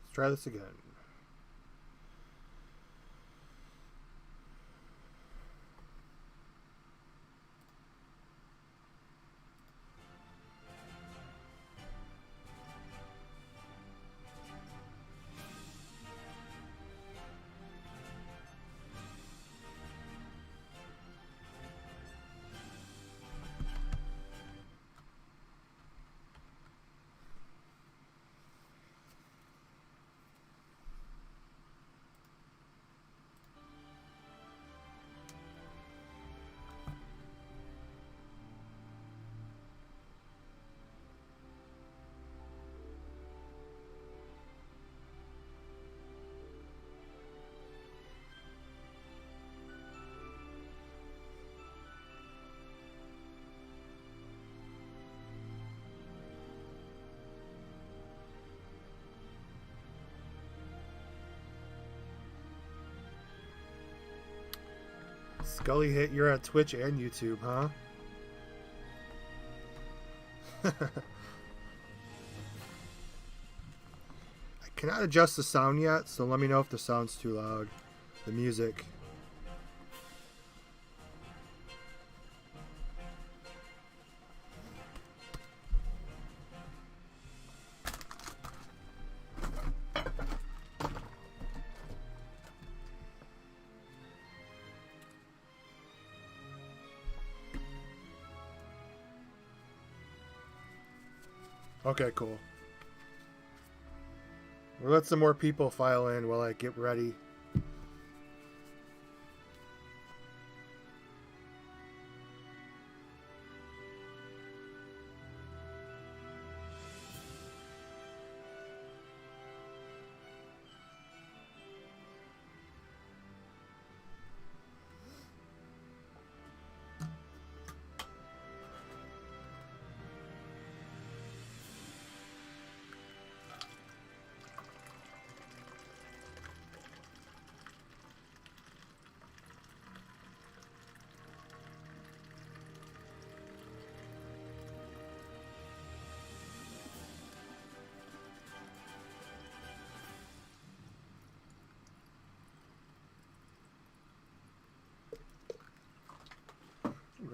Let's try this again. Scully hit, you're on Twitch and YouTube, huh? I cannot adjust the sound yet, so let me know if the sound's too loud. The music. Okay, cool. We'll let some more people file in while I get ready.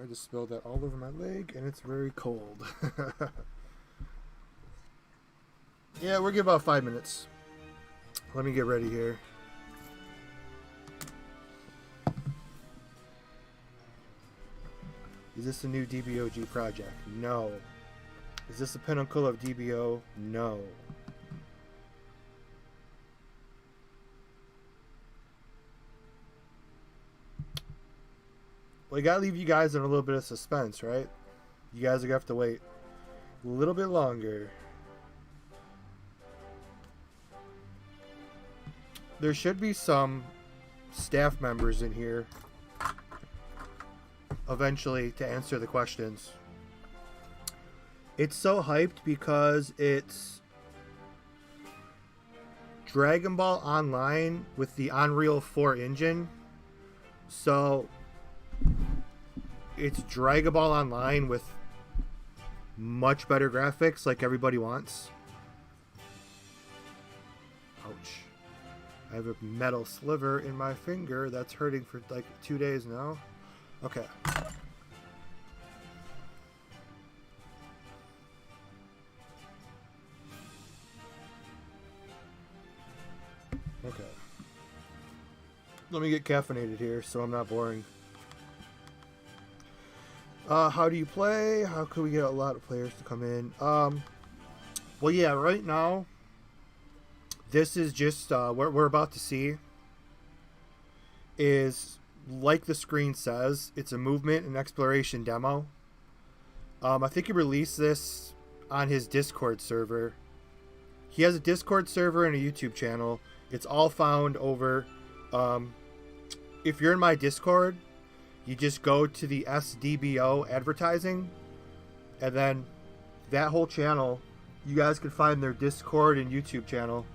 I just spilled that all over my leg, and it's very cold. Yeah, we'll give about 5 minutes. Let me get ready here. Is this a new DBOG project? No. Is this a pinnacle of DBO? No. Well, I gotta leave you guys in a little bit of suspense, right? You guys are gonna have to wait a little bit longer. There should be some staff members in here eventually to answer the questions. It's so hyped because it's Dragon Ball Online with the Unreal 4 engine. So it's Dragon Ball Online with much better graphics like everybody wants. Ouch. I have a metal sliver in my finger that's hurting for like 2 days now. Okay. Okay. Let me get caffeinated here so I'm not boring. How do you play? How can we get a lot of players to come in? Well, yeah, right now, this is just what we're about to see is, like the screen says, it's a movement and exploration demo. I think he released this on his Discord server. He has a Discord server and a YouTube channel. It's all found over. If you're in my Discord, you just go to the SDBO advertising, and then that whole channel, you guys can find their Discord and YouTube channel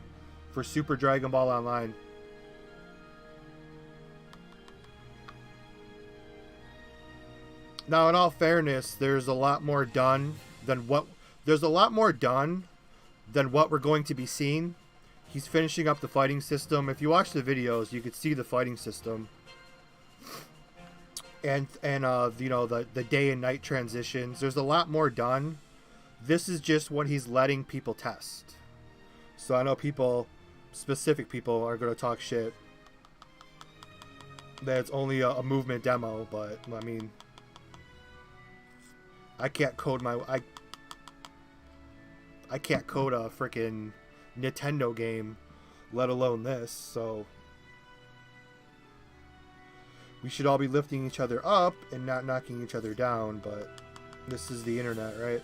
for Super Dragon Ball Online. Now, in all fairness, there's a lot more done than what we're going to be seeing. He's finishing up the fighting system. If you watch the videos, you could see the fighting system. And you know, the day and night transitions. There's a lot more done. This is just what he's letting people test. So I know people, specific people, are going to talk shit that it's only a movement demo, but I mean, I can't code I can't code a freaking Nintendo game, let alone this. So we should all be lifting each other up and not knocking each other down, but this is the internet, right?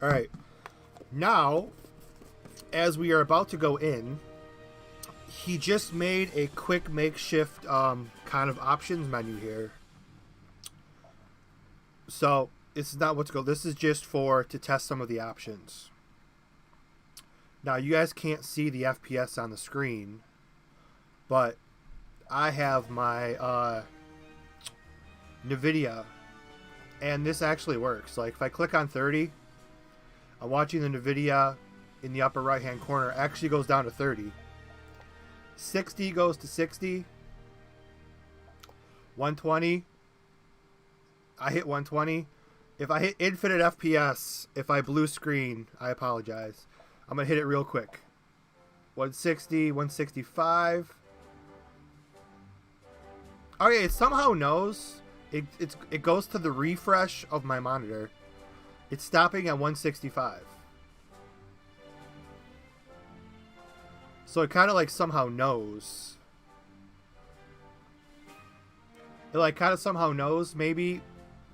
All right. Now, as we are about to go in, he just made a quick makeshift kind of options menu here. So, this is not what's go. This is just to test some of the options. Now, you guys can't see the FPS on the screen, but I have my NVIDIA, and this actually works. Like, if I click on 30, I'm watching the NVIDIA in the upper right hand corner. It actually goes down to 30. 60 goes to 60. 120. I hit 120. If I hit infinite FPS, if I blue screen, I apologize. I'm going to hit it real quick. 160, 165. Okay, it somehow knows. It goes to the refresh of my monitor. It's stopping at 165. So it kind of like somehow knows. It like kind of somehow knows, maybe,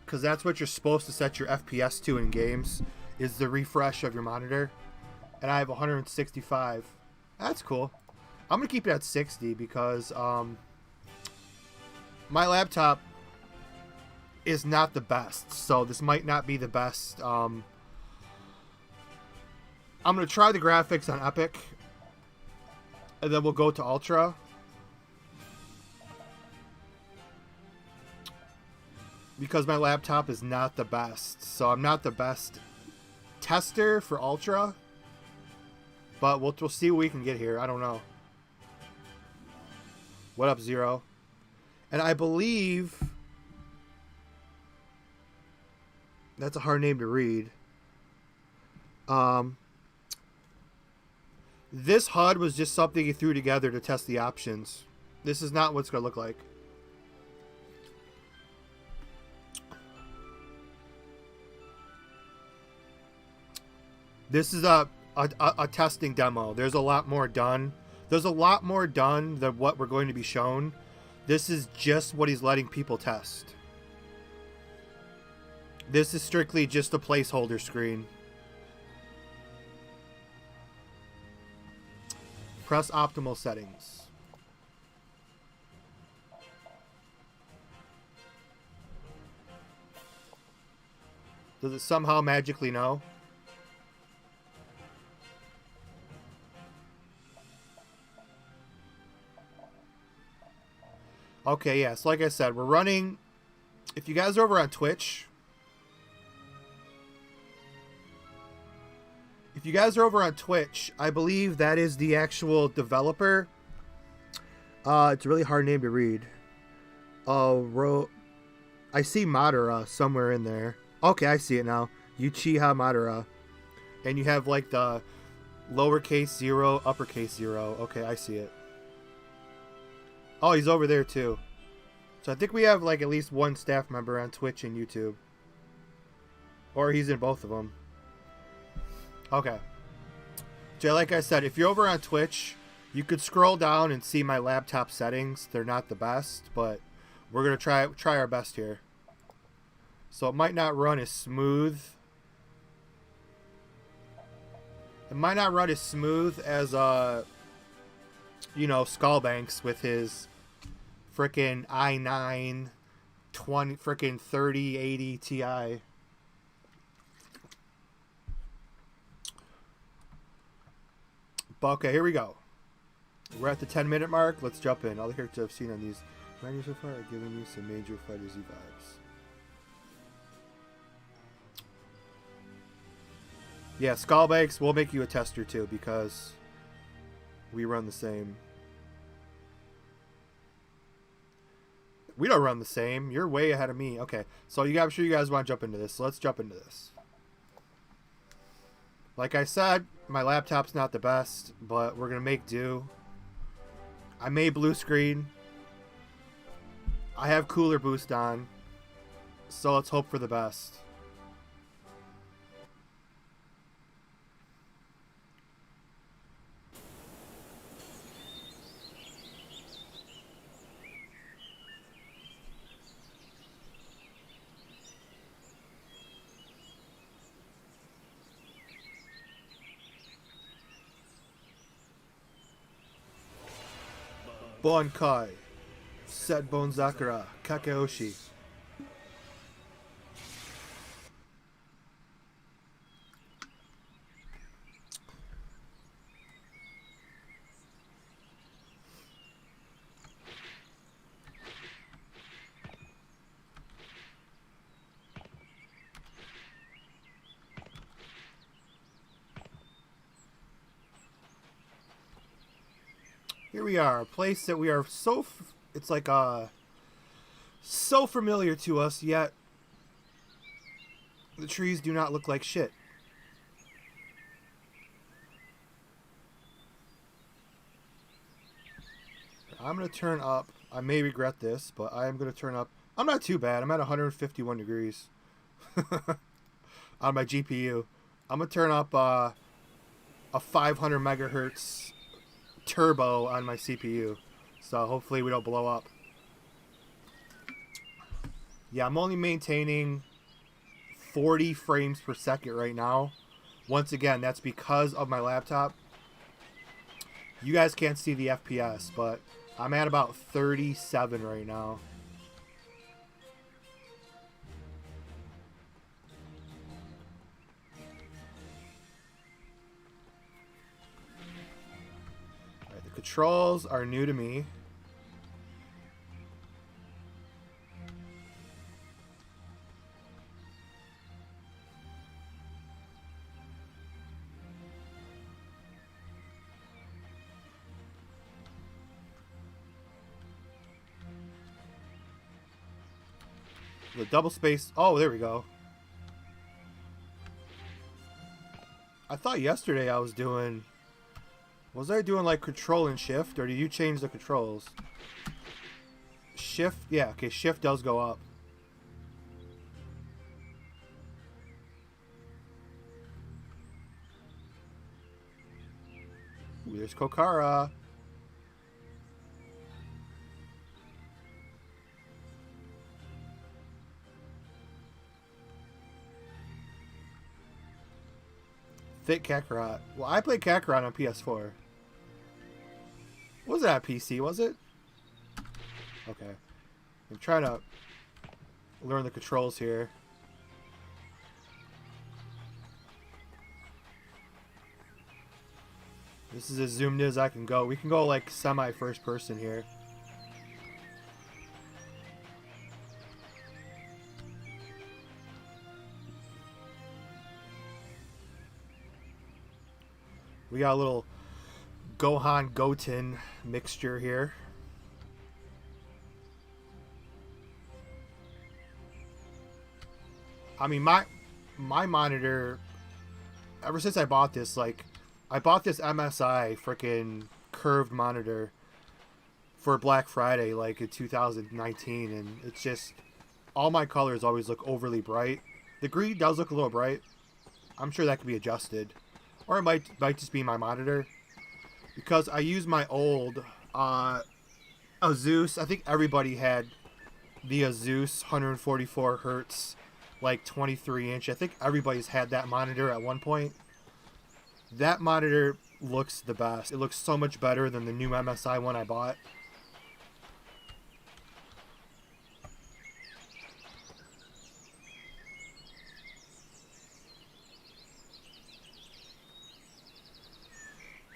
because that's what you're supposed to set your FPS to in games, is the refresh of your monitor. And I have 165. That's cool. I'm going to keep it at 60 because my laptop is not the best, so this might not be the best. I'm going to try the graphics on Epic, and then we'll go to Ultra. Because my laptop is not the best, so I'm not the best tester for Ultra, but we'll see what we can get here. I don't know. What up, Zero? And I believe... That's a hard name to read. This HUD was just something he threw together to test the options. This is not what it's going to look like. This is a testing demo. There's a lot more done. There's a lot more done than what we're going to be shown. This is just what he's letting people test. This is strictly just a placeholder screen. Press optimal settings. Does it somehow magically know? Okay, yes, like I said, we're running... If you guys are over on Twitch... If you guys are over on Twitch, I believe that is the actual developer. It's a really hard name to read. I see Madara somewhere in there. Okay, I see it now. Uchiha Madara. And you have like the lowercase 0, uppercase 0. Okay, I see it. Oh, he's over there too. So I think we have like at least one staff member on Twitch and YouTube. Or he's in both of them. Okay. So like I said, if you're over on Twitch, you could scroll down and see my laptop settings. They're not the best, but we're going to try our best here. So it might not run as smooth. It might not run as smooth as you know, Skullbanks with his frickin' i9 freaking 3080 Ti. But okay, here we go. We're at the 10-minute mark. Let's jump in. All the characters I've seen on these menus so far are giving me some major Fighter Z vibes. Yeah, Skullbanks, we'll make you a tester too because we run the same. We don't run the same. You're way ahead of me. Okay, so I'm sure you guys want to jump into this. So let's jump into this. Like I said, my laptop's not the best, but we're going to make do. I made blue screen. I have cooler boost on. So let's hope for the best. Bonkai, Setbone Zakura, Kakeoshi. Here we are, a place that we are it's like so familiar to us, yet the trees do not look like shit. I'm going to turn up, I may regret this, but I am going to turn up, I'm not too bad, I'm at 151 degrees on my GPU. I'm going to turn up a 500 megahertz turbo on my CPU, so hopefully we don't blow up. Yeah, I'm only maintaining 40 frames per second right now. Once again, that's because of my laptop. You guys can't see the FPS, but I'm at about 37 right now. Controls are new to me. The double space. Oh, there we go. I thought yesterday I was doing... Was I doing like control and shift, or did you change the controls? Shift, yeah, okay, shift does go up. Ooh, there's Kokara. Thick Kakarot. Well, I played Kakarot on PS4. Was that PC, was it? Okay. I'm trying to learn the controls here. This is as zoomed in as I can go. We can go like semi-first person here. We got a little Gohan Goten mixture here. I mean, my monitor, ever since I bought this, like, I bought this MSI freaking curved monitor for Black Friday, like, in 2019, and it's just, all my colors always look overly bright. The green does look a little bright. I'm sure that could be adjusted. Or it might just be my monitor. Because I use my old Asus. I think everybody had the Asus 144 hertz, like 23 inch. I think everybody's had that monitor at one point. That monitor looks the best. It looks so much better than the new MSI one I bought.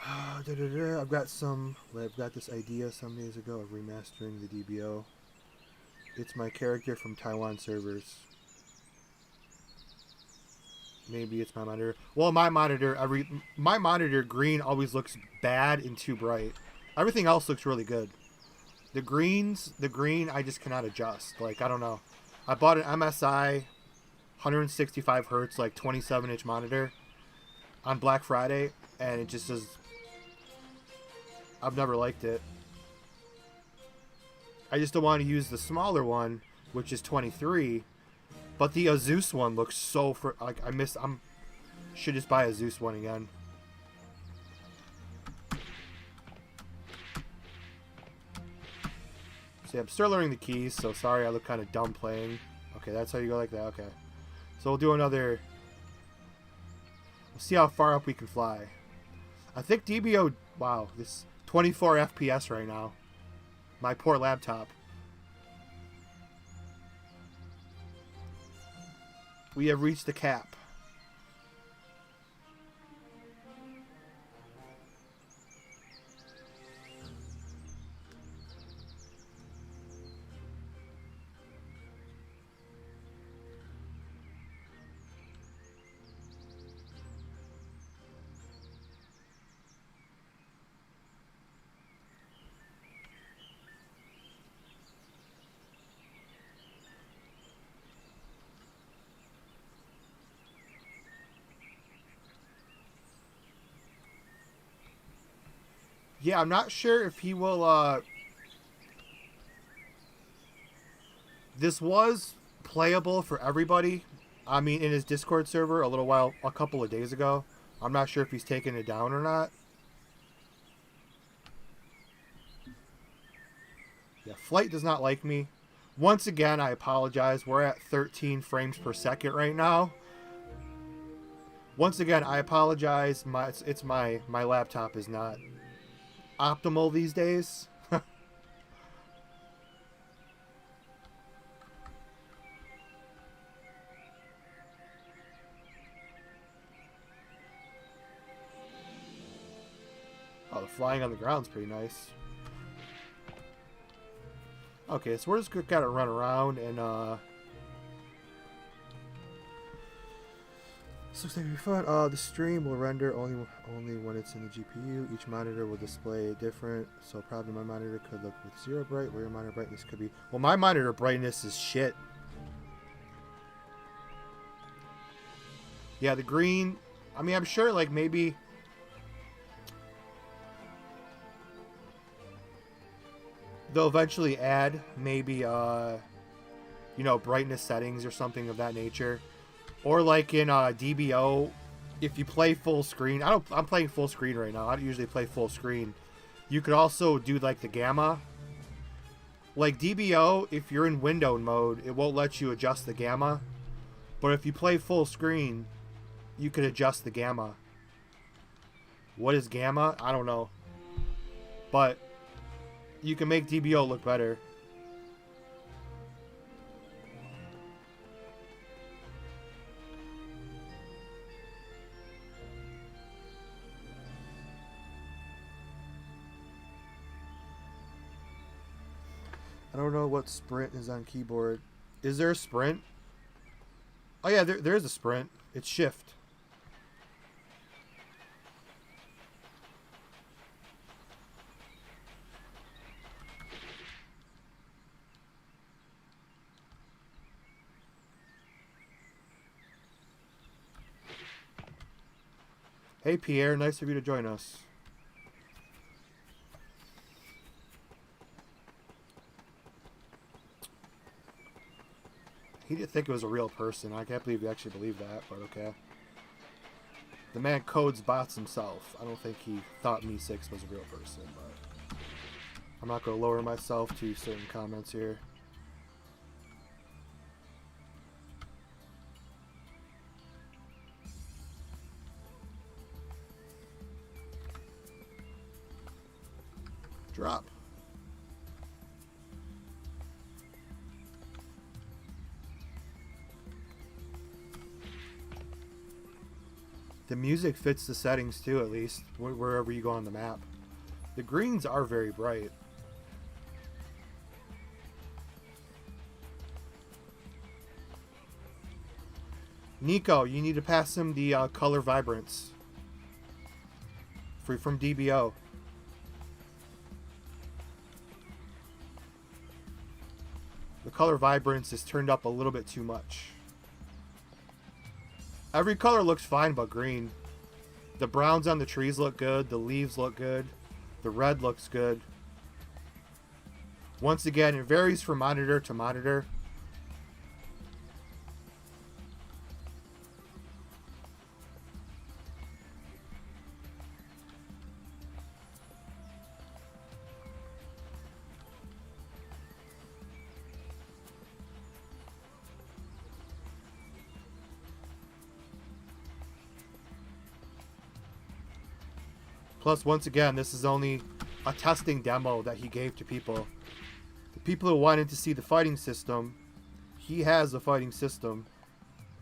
I've got this idea some days ago of remastering the DBO. It's my character from Taiwan servers. Maybe it's my monitor. Well, my monitor green always looks bad and too bright. Everything else looks really good. The green I just cannot adjust. Like, I don't know. I bought an MSI 165 hertz, like 27-inch monitor on Black Friday, and it just says I've never liked it. I just don't want to use the smaller one, which is 23. But the Asus one looks so should just buy a Asus one again. See, I'm still learning the keys, so sorry I look kind of dumb playing. Okay, that's how you go like that. Okay. So we'll do another. We'll see how far up we can fly. I think DBO. Wow, this 24 FPS right now. My poor laptop. We have reached the cap. Yeah, I'm not sure if he will, this was playable for everybody. I mean, in his Discord server a couple of days ago. I'm not sure if he's taken it down or not. Yeah, Flight does not like me. Once again, I apologize. We're at 13 frames per second right now. Once again, I apologize. My laptop is not optimal these days. Oh, the flying on the ground's pretty nice. Okay, so we're just gotta run around and this looks like it'll be fun. The stream will render only when it's in the GPU. Each monitor will display different, so probably my monitor could look with 0 bright, where your monitor brightness could be. Well, my monitor brightness is shit. Yeah, the green. I mean, I'm sure like maybe. They'll eventually add maybe you know, brightness settings or something of that nature. Or like in DBO, if you play full screen, I'm playing full screen right now. I don't usually play full screen. You could also do like the gamma. Like DBO, if you're in windowed mode, it won't let you adjust the gamma. But if you play full screen, you could adjust the gamma. What is gamma? I don't know. But you can make DBO look better. I don't know what sprint is on keyboard. Is there a sprint? Oh yeah, there is a sprint. It's shift. Hey Pierre, nice of you to join us. He didn't think it was a real person. I can't believe he actually believed that, but okay. The man codes bots himself. I don't think he thought Me6 was a real person, but I'm not going to lower myself to certain comments here. Drop. The music fits the settings too, at least, wherever you go on the map. The greens are very bright. Nico, you need to pass him the color vibrance. Free from DBO. The color vibrance is turned up a little bit too much. Every color looks fine but green. The browns on the trees look good. The leaves look good. The red looks good. Once again, it varies from monitor to monitor. Plus, once again, this is only a testing demo that he gave to people. The people who wanted to see the fighting system, he has the fighting system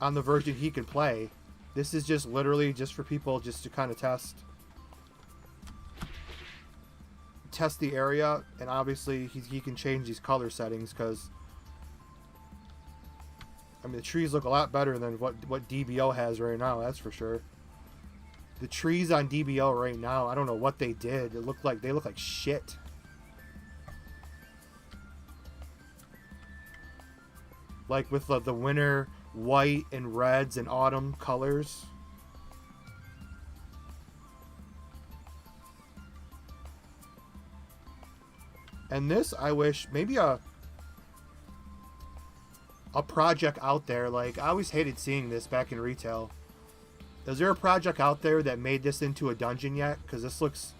on the version he can play. This is just literally just for people just to kind of test the area, and obviously he can change these color settings because, I mean, the trees look a lot better than what DBO has right now, that's for sure. The trees on DBO right now, I don't know what they did. They look like shit. Like with the winter white and reds and autumn colors. And this, I wish, maybe a project out there. Like, I always hated seeing this back in retail. Is there a project out there that made this into a dungeon yet? Because this looks...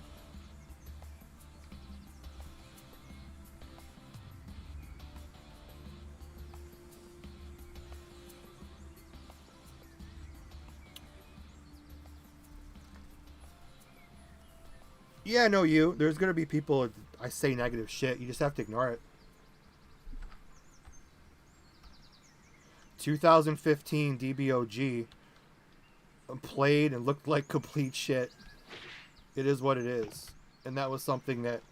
Yeah, no, you. There's going to be people, I say negative shit. You just have to ignore it. 2015 DBOG. Played and looked like complete shit. It is what it is. And that was something that,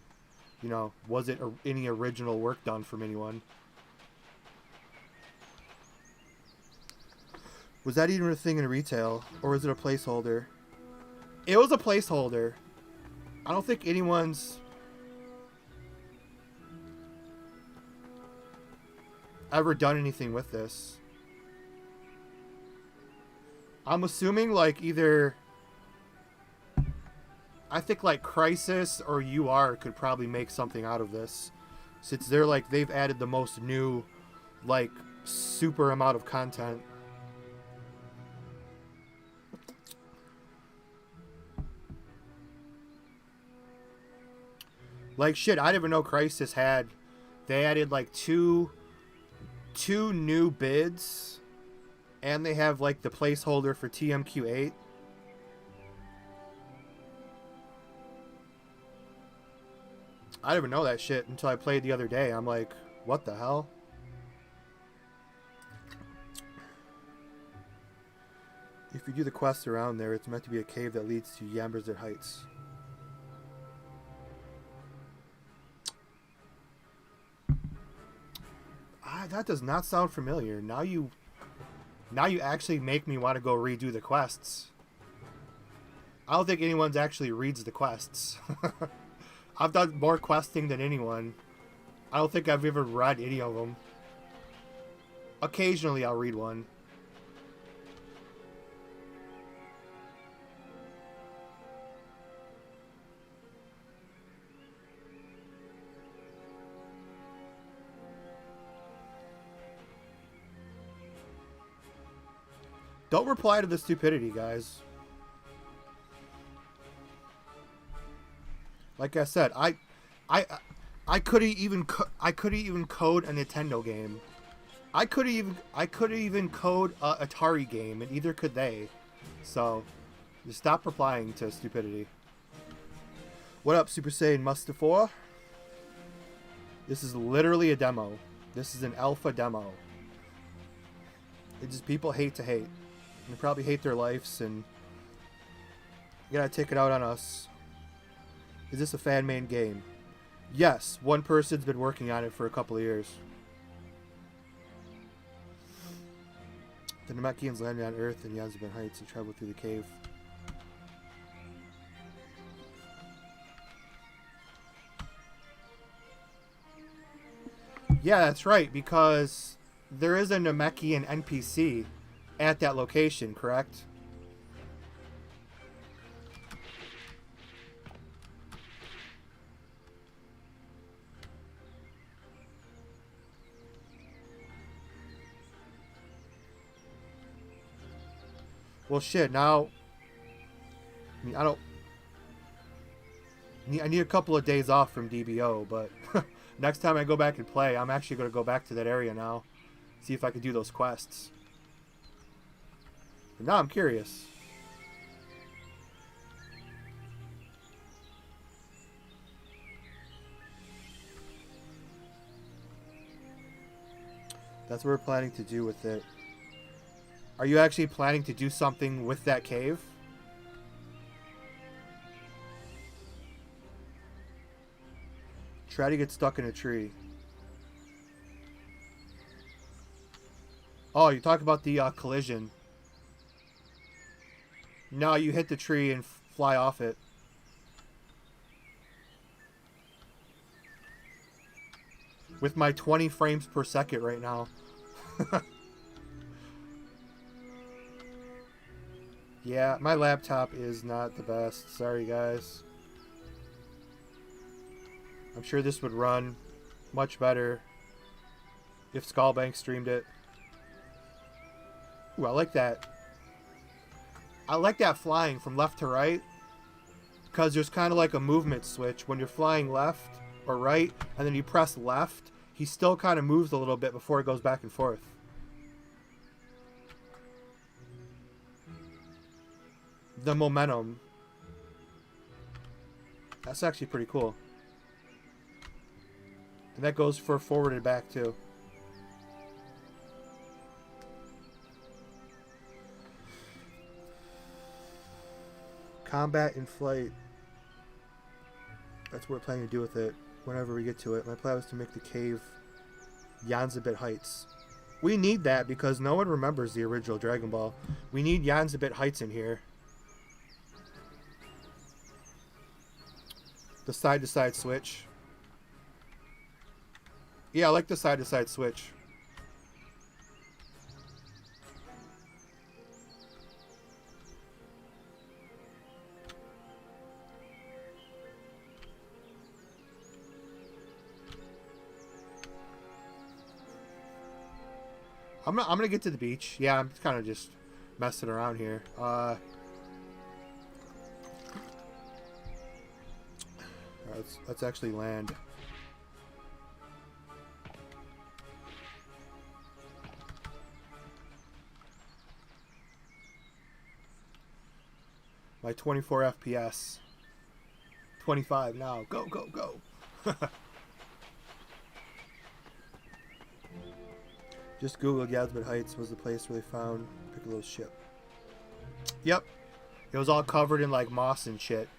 you know, wasn't any original work done from anyone. Was that even a thing in retail? Or was it a placeholder? It was a placeholder. I don't think anyone's ever done anything with this. I'm assuming like either, I think like Crisis or UR could probably make something out of this, since they've added the most new, like, super amount of content. Like shit, I didn't even know Crisis had. They added like two new bids. And they have, like, the placeholder for TMQ8. I didn't even know that shit until I played the other day. I'm like, what the hell? If you do the quest around there, it's meant to be a cave that leads to Yambersett Heights. That does not sound familiar. Now you actually make me want to go redo the quests. I don't think anyone's actually reads the quests. I've done more questing than anyone. I don't think I've ever read any of them. Occasionally I'll read one. Don't reply to the stupidity, guys. Like I said, I couldn't even code a Nintendo game. I couldn't even code a Atari game, and neither could they. So, just stop replying to stupidity. What up, Super Saiyan Mustafa? This is literally a demo. This is an alpha demo. It's just people hate to hate. They probably hate their lives, and You gotta take it out on us. Is this a fan-made game? Yes, one person's been working on it for a couple of years. The Namekians landed on Earth in Yanzibin Heights and traveled through the cave. Yeah, that's right, because there is a Namekian NPC at that location, correct? Well, shit, now... I mean, I need a couple of days off from DBO, but... next time I go back and play, I'm actually going to go back to that area now. See if I can do those quests. But now I'm curious. That's what we're planning to do with it. Are you actually planning to do something with that cave? Try to get stuck in a tree. Oh, you talk about the collision. No, you hit the tree and fly off it. With my 20 frames per second right now. Yeah, my laptop is not the best. Sorry, guys. I'm sure this would run much better if Skullbank streamed it. Ooh, I like that. I like that flying from left to right, because there's kind of like a movement switch. When you're flying left or right, and then you press left, he still kind of moves a little bit before it goes back and forth. The momentum. That's actually pretty cool. And that goes for forward and back too. Combat in flight. That's what we're planning to do with it whenever we get to it. My plan was to make the cave Yanzibit Heights. We need that because no one remembers the original Dragon Ball. We need Yanzibit Heights in here. The side-to-side switch. Yeah, I like the side-to-side switch. I'm gonna get to the beach. Yeah, I'm kind of just messing around here. Let's actually land. My 24 FPS. 25 now. Go, go, go. Just Googled Yanzibit Heights was the place where they found Piccolo's ship. Yep. It was all covered in like moss and shit.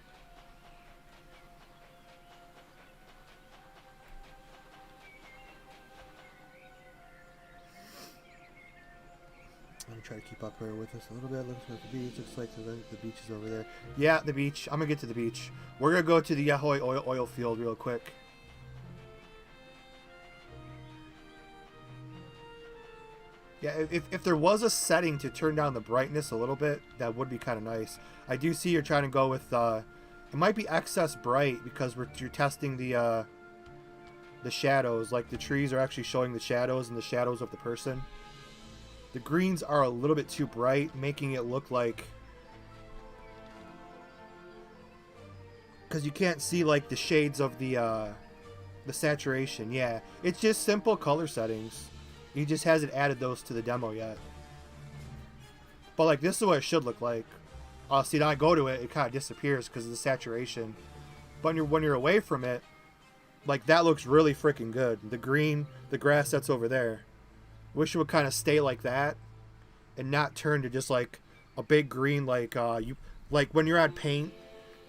I'm gonna try to keep up here with us a little bit. Looks like the beach. Looks like the beach is over there. Yeah, the beach. I'm gonna get to the beach. We're gonna go to the Yahoy oil field real quick. Yeah, if there was a setting to turn down the brightness a little bit, that would be kind of nice. I do see you're trying to go with it might be excess bright because you're testing the shadows. Like the trees are actually showing the shadows and the shadows of the person. The greens are a little bit too bright, making it look like, because you can't see like the shades of the saturation. Yeah, it's just simple color settings. He just hasn't added those to the demo yet. But like this is what it should look like. See, now I go to it, it kind of disappears because of the saturation. But when you're away from it, like that looks really freaking good. The green, the grass that's over there. Wish it would kind of stay like that and not turn to just like a big green like Like when you're on paint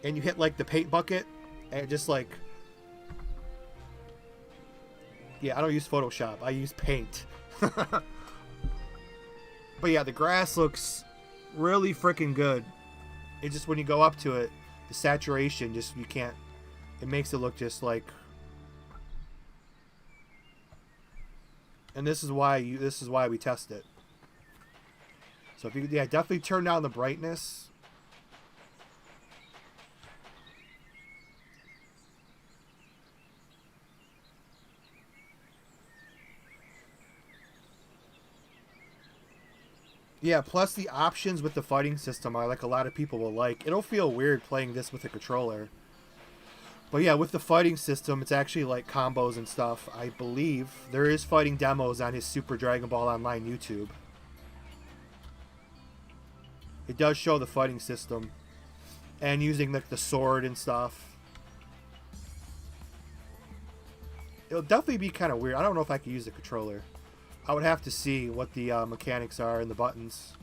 and you hit like the paint bucket and it just like, yeah, I don't use Photoshop, I use paint. But yeah, the grass looks really freaking good. It just, when you go up to it, the saturation just, you can't, it makes it look just like, and this is why we test it. So if you, yeah, definitely turn down the brightness. Yeah, plus the options with the fighting system are like a lot of people will like. It'll feel weird playing this with a controller. But yeah, with the fighting system, it's actually like combos and stuff. I believe there is fighting demos on his Super Dragon Ball Online YouTube. It does show the fighting system. And using like the sword and stuff. It'll definitely be kind of weird. I don't know if I could use the controller. I would have to see what the mechanics are in the buttons.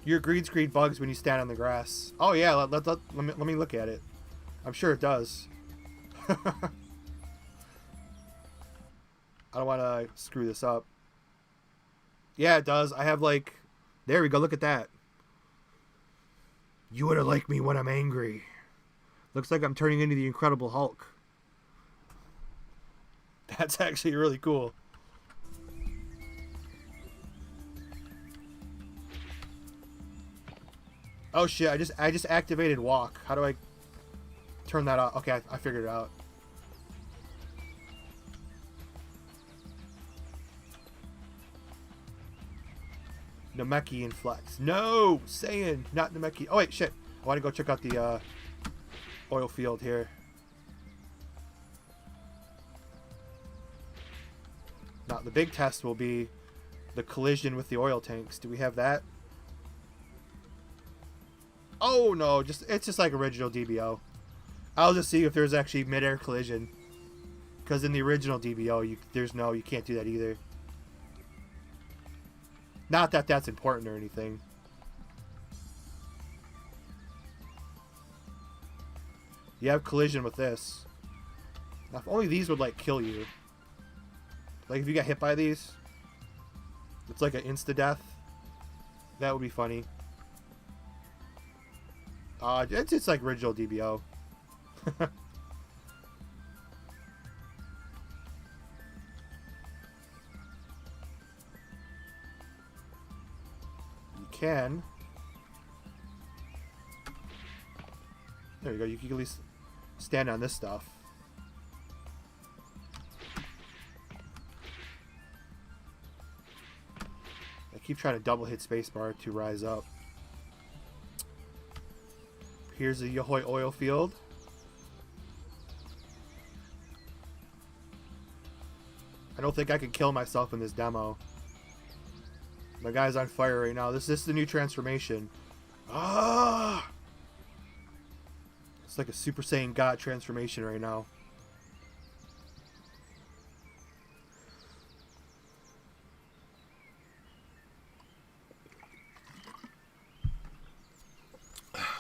Your green screen bugs when you stand on the grass. Oh yeah, let me look at it. I'm sure it does. I don't want to screw this up. Yeah, it does. I have like... There we go, look at that. You wouldn't like me when I'm angry. Looks like I'm turning into the Incredible Hulk. That's actually really cool. Oh shit, I just activated walk. How do I turn that off? Okay, I figured it out. Namekian and Flex. No! Saiyan, not Namekian. Oh wait, shit. I want to go check out the oil field here. Now, the big test will be the collision with the oil tanks. Do we have that? Oh no, it's just like original DBO. I'll just see if there's actually mid-air collision. Because in the original DBO, you can't do that either. Not that that's important or anything. You have collision with this. Now, if only these would like kill you. Like if you got hit by these, it's like an insta-death. That would be funny. It's like original DBO. You can. There you go. You can at least stand on this stuff. Keep trying to double hit spacebar to rise up. Here's the Yahoy oil field. I don't think I can kill myself in this demo. My guy's on fire right now. This is the new transformation. Ah! It's like a Super Saiyan God transformation right now.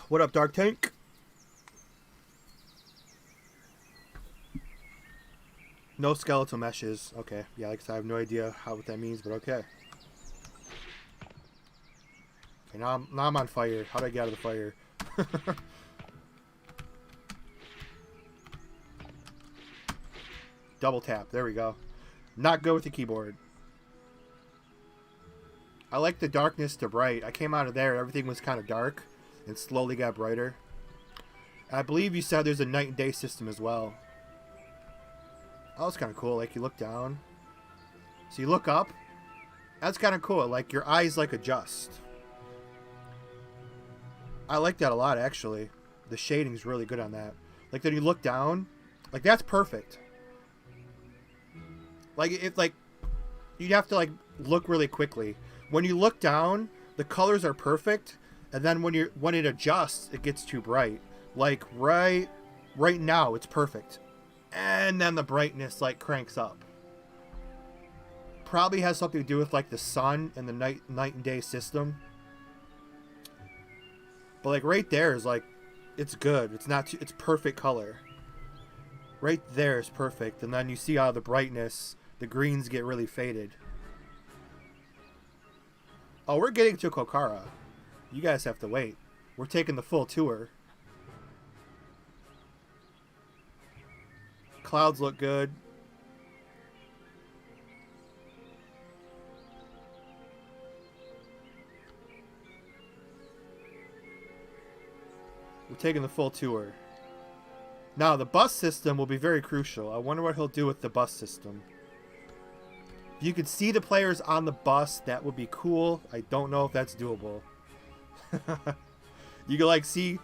What up, Dark Tank? No skeletal meshes. Okay. Yeah, like I said, I have no idea what that means, but okay. Okay, now I'm on fire. How do I get out of the fire? Double tap. There we go. Not good with the keyboard. I like the darkness to bright. I came out of there, everything was kind of dark. And slowly got brighter. I believe you said there's a night and day system as well. Oh, that's kind of cool. Like you look down. So you look up. That's kind of cool. Like your eyes like adjust. I like that a lot actually. The shading's really good on that. Like then you look down. Like that's perfect. Like it like you'd have to like look really quickly. When you look down, the colors are perfect. And then when it adjusts, it gets too bright. Like right now, it's perfect. And then the brightness like cranks up. probably has something to do with like the sun and the night and day system. But like right there is like, it's good. It's not too, it's perfect color. Right there is perfect. And then you see how the brightness, the greens get really faded. Oh, we're getting to Kokara. You guys have to wait. We're taking the full tour. Clouds look good. We're taking the full tour. Now, the bus system will be very crucial. I wonder what he'll do with the bus system. If you could see the players on the bus, that would be cool. I don't know if that's doable. You can like see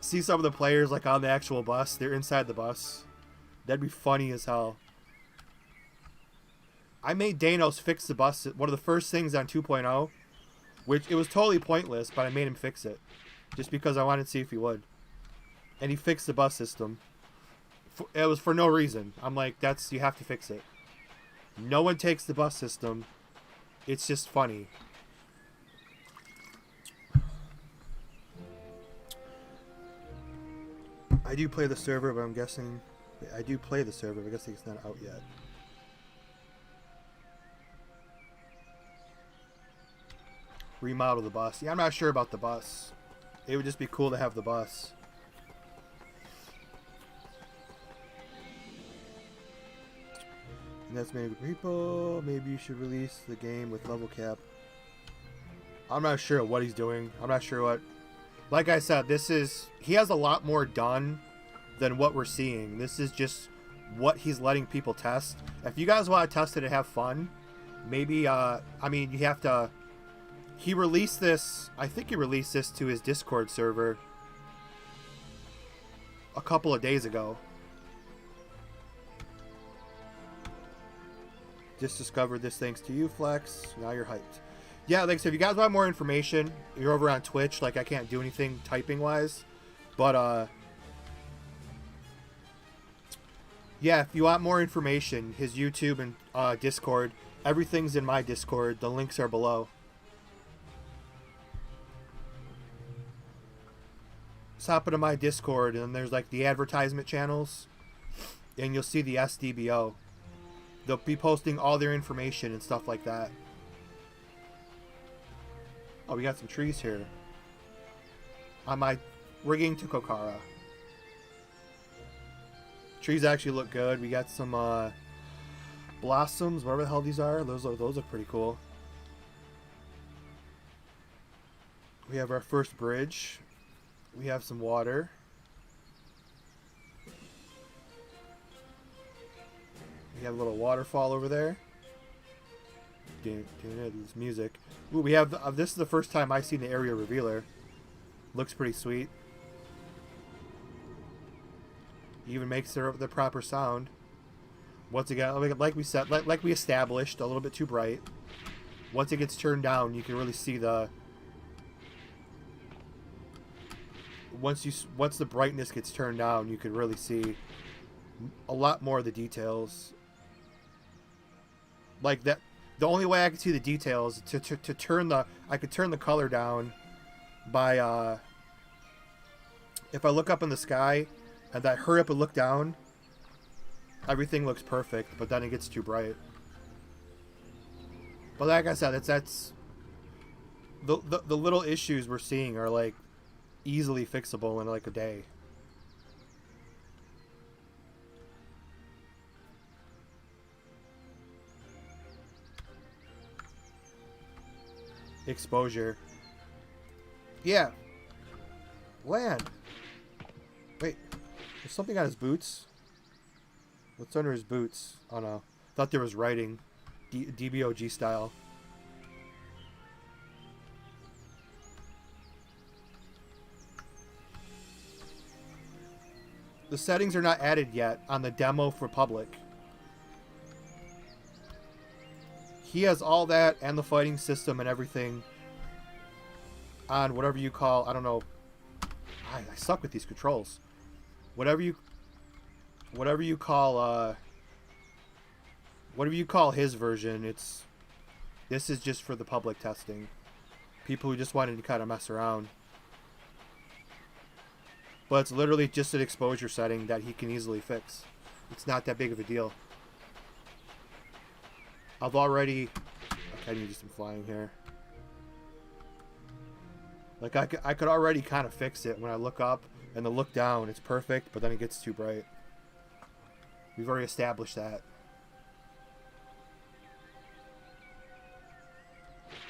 some of the players like on the actual bus. They're inside the bus. That'd be funny as hell. I made Danos fix the bus. One of the first things on 2.0, which it was totally pointless, but I made him fix it. Just because I wanted to see if he would. And he fixed the bus system. It was for no reason. I'm like, you have to fix it. No one takes the bus system. It's just funny. I do play the server, but I'm guessing... I do play the server, but I guess it's not out yet. Remodel the bus. Yeah, I'm not sure about the bus. It would just be cool to have the bus. And that's maybe people. Maybe you should release the game with level cap. I'm not sure what he's doing. I'm not sure what... Like I said, he has a lot more done than what we're seeing. This is just what he's letting people test. If you guys want to test it and have fun, maybe, I mean, you have to... He released this, I think he released this to his Discord server a couple of days ago. Just discovered this thanks to you, Flex. Now you're hyped. Yeah, like, so if you guys want more information, you're over on Twitch. Like, I can't do anything typing-wise. But, yeah, if you want more information, his YouTube and Discord, everything's in my Discord. The links are below. Just hop into my Discord, and there's, like, the advertisement channels. And you'll see the sdbo. They'll be posting all their information and stuff like that. Oh, we got some trees here. We're getting to Kokara. Trees actually look good. We got some blossoms, whatever the hell these are. Those look pretty cool. We have our first bridge. We have some water. We have a little waterfall over there. This music. Ooh, we have this is the first time I've seen the area revealer. Looks pretty sweet. Even makes the proper sound. Once again, like we said, like we established, a little bit too bright. Once it gets turned down, you can really see the. Once the brightness gets turned down, you can really see a lot more of the details. Like that. The only way I can see the details to turn I could turn the color down by if I look up in the sky and I hurry up and look down, everything looks perfect, but then it gets too bright. But like I said, that's the little issues we're seeing are like easily fixable in like a day. Exposure. Yeah. Land. Wait. There's something on his boots. What's under his boots? Oh no. Thought there was writing. DBOG style. The settings are not added yet on the demo for public. He has all that and the fighting system and everything on whatever you call, I don't know. I suck with these controls. Whatever you call whatever you call his version, this is just for the public testing. People who just wanted to kind of mess around. But it's literally just an exposure setting that he can easily fix. It's not that big of a deal. I've already... Okay, I need to do some flying here. Like, I could already kind of fix it when I look up, and the look down, it's perfect, but then it gets too bright. We've already established that.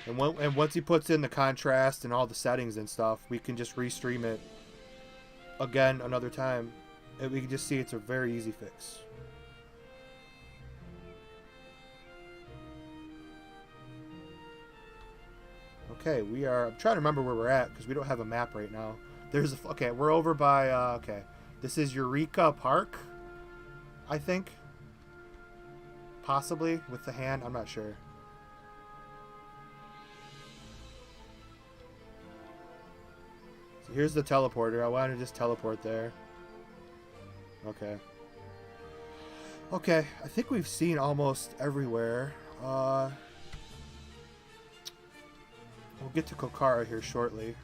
And once he puts in the contrast and all the settings and stuff, we can just restream it again another time. And we can just see it's a very easy fix. Okay, I'm trying to remember where we're at because we don't have a map right now. Okay, we're over by, okay. This is Eureka Park, I think. Possibly, with the hand, I'm not sure. So here's the teleporter. I want to just teleport there. Okay. Okay, I think we've seen almost everywhere. We'll get to Kokara here shortly.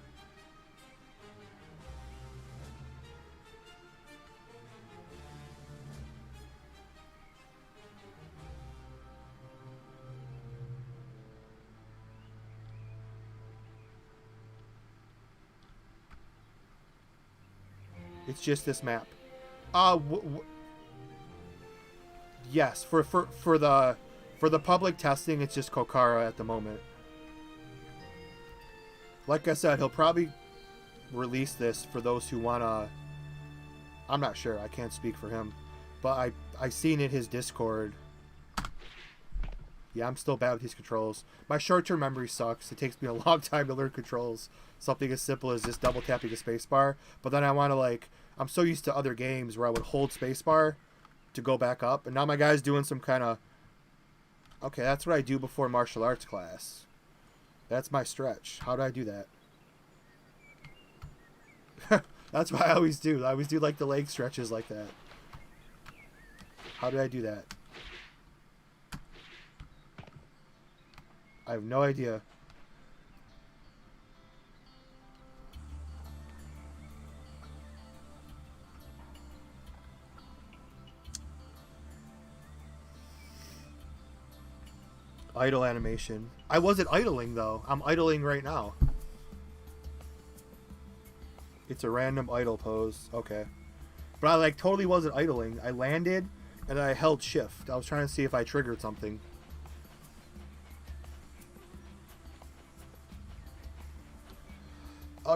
It's just this map. Yes, for the public testing, it's just Kokara at the moment. Like I said, he'll probably release this for those who wanna. I'm not sure. I can't speak for him, but I seen in his Discord. Yeah, I'm still bad with these controls. My short-term memory sucks. It takes me a long time to learn controls. Something as simple as just double tapping the spacebar. But then I want to I'm so used to other games where I would hold spacebar to go back up, and now my guy's doing some kind of. Okay, that's what I do before martial arts class. That's my stretch. How do I do that? That's what I always do. I always do like the leg stretches like that. How do I do that? I have no idea. Idle animation. I wasn't idling though. I'm idling right now. It's a random idle pose. Okay. But I totally wasn't idling. I landed and I held shift. I was trying to see if I triggered something.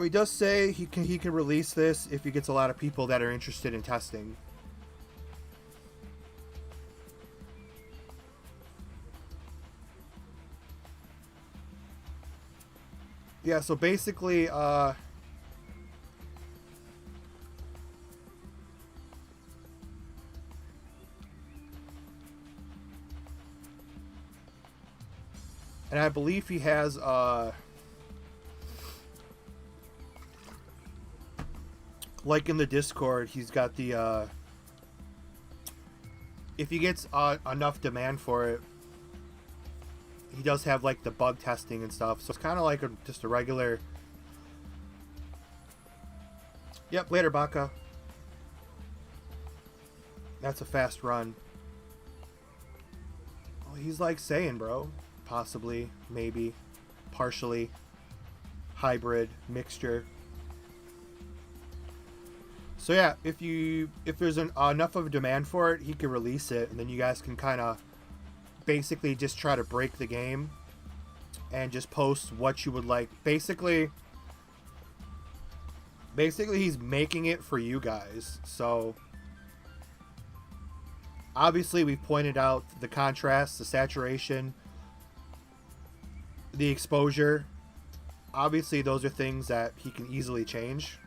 He does say he can release this if he gets a lot of people that are interested in testing. Yeah, so basically, and I believe he has, like in the Discord, he's got the, if he gets enough demand for it, he does have like the bug testing and stuff, so it's kind of like just a regular. Yep, later, Baka. That's a fast run. Well, he's like saying, bro, possibly, maybe, partially, hybrid, mixture. So yeah, if there's enough of a demand for it, he can release it, and then you guys can kind of basically just try to break the game and just post what you would like. Basically he's making it for you guys. So obviously we've pointed out the contrast, the saturation, the exposure. Obviously those are things that he can easily change.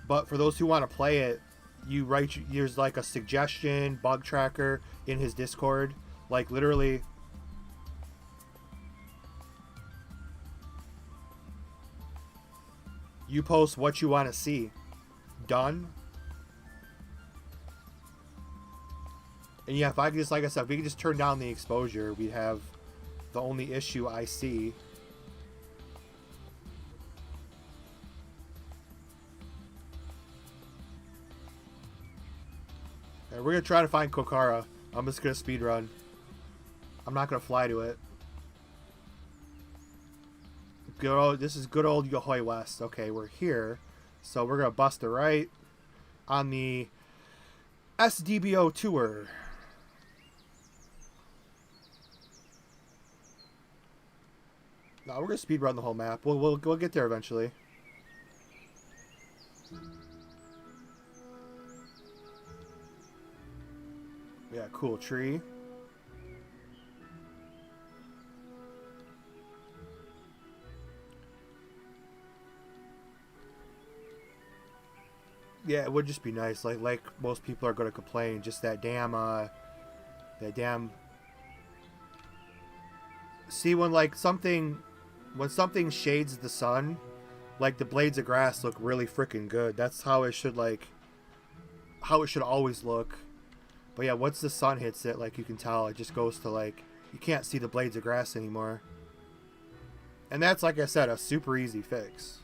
But for those who want to play it, there's like a suggestion bug tracker in his Discord. Like literally, you post what you want to see. Done. And yeah, if I could just, like I said, if we could just turn down the exposure, we'd have the only issue I see. Right, we're going to try to find Kokara. I'm just going to speedrun. I'm not going to fly to it. Good old, this is good old Yohoi West. Okay, we're here. So we're going to bust a right on the SDBO tour. No, we're going to speedrun the whole map. We'll get there eventually. Yeah, cool tree. Yeah, it would just be nice. Like most people are going to complain, just that damn See, when something shades the sun, like the blades of grass look really freaking good. That's how it should always look. But yeah, once the sun hits it, like you can tell, it just goes to you can't see the blades of grass anymore. And that's, like I said, a super easy fix.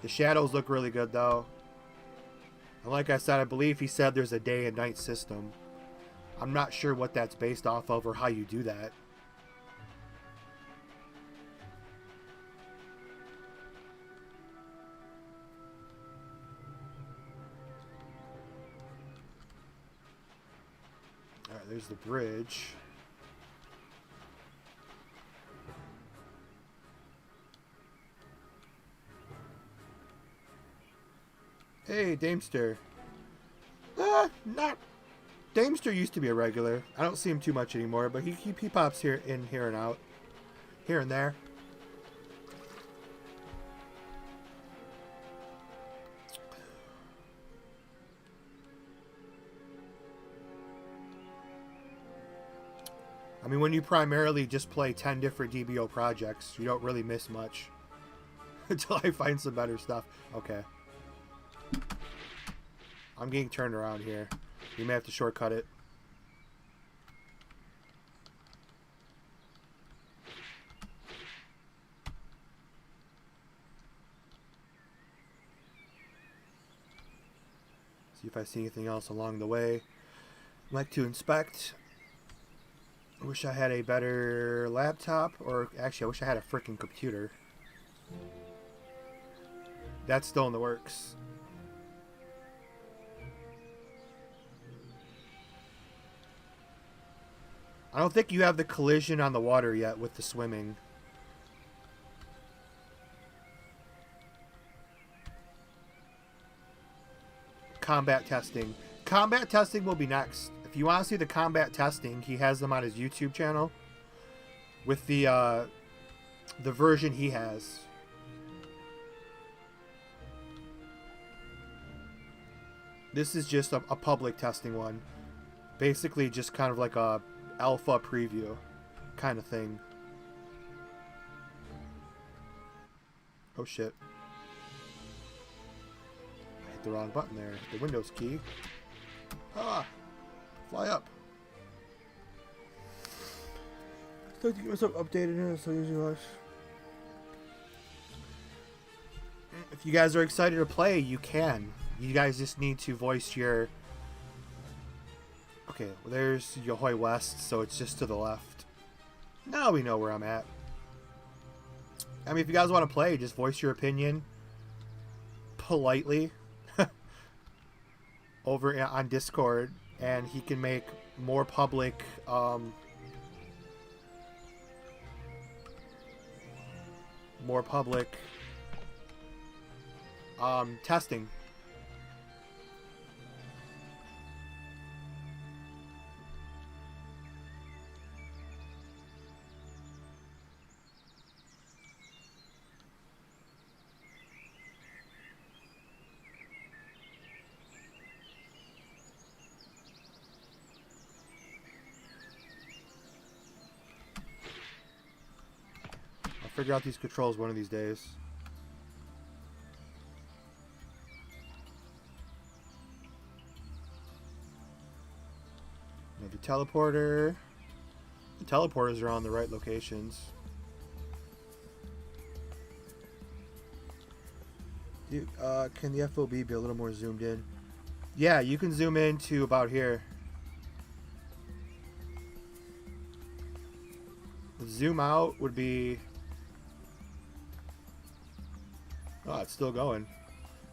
The shadows look really good though. And like I said, I believe he said there's a day and night system. I'm not sure what that's based off of or how you do that. Alright, there's the bridge. Hey, Damester. Damester used to be a regular. I don't see him too much anymore, but he pops here and out. Here and there. I mean, when you primarily just play 10 different DBO projects, you don't really miss much. Until I find some better stuff. Okay. I'm getting turned around here. You may have to shortcut it. See if I see anything else along the way. I'd like to inspect. I wish I had a better laptop, or actually I wish I had a freaking computer. That's still in the works. I don't think you have the collision on the water yet with the swimming. Combat testing. Combat testing will be next. If you want to see the combat testing, he has them on his YouTube channel with the version he has. This is just a public testing one. Basically just kind of like a alpha preview kind of thing. Oh shit. I hit the wrong button there. The Windows key. Ah! Fly up. I'd like to get myself updated in so easy life. If you guys are excited to play, you can. You guys just need to voice your... Okay, well, there's Yohoi West, so it's just to the left. Now we know where I'm at. I mean, if you guys want to play, just voice your opinion politely over on Discord, and he can make more public testing. Figure out these controls one of these days. teleporter. The teleporters are on the right locations. Dude, can the FOB be a little more zoomed in? Yeah, you can zoom in to about here. The zoom out would be... Oh, it's still going.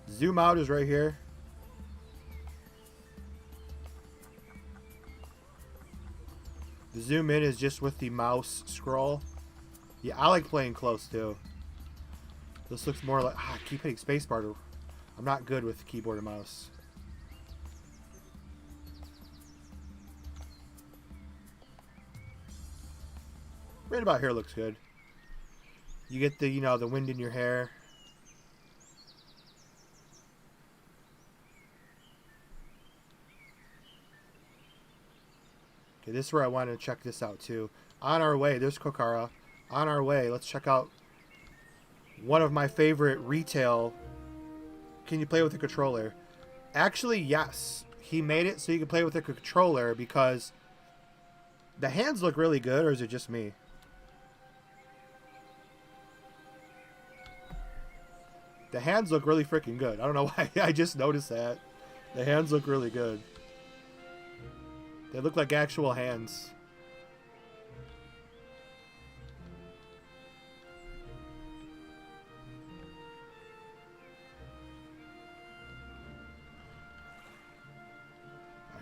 Zoom out is right here. The zoom in is just with the mouse scroll. Yeah, I like playing close too. This looks more like... I keep hitting spacebar. I'm not good with keyboard and mouse. Right about here looks good. You get the, you know, the wind in your hair. Okay, this is where I wanted to check this out too. On our way, there's Kokara. On our way, let's check out one of my favorite retail. Can you play with a controller? Actually, yes. He made it so you can play with a controller because the hands look really good, or is it just me? The hands look really freaking good. I don't know why. I just noticed that. The hands look really good. They look like actual hands.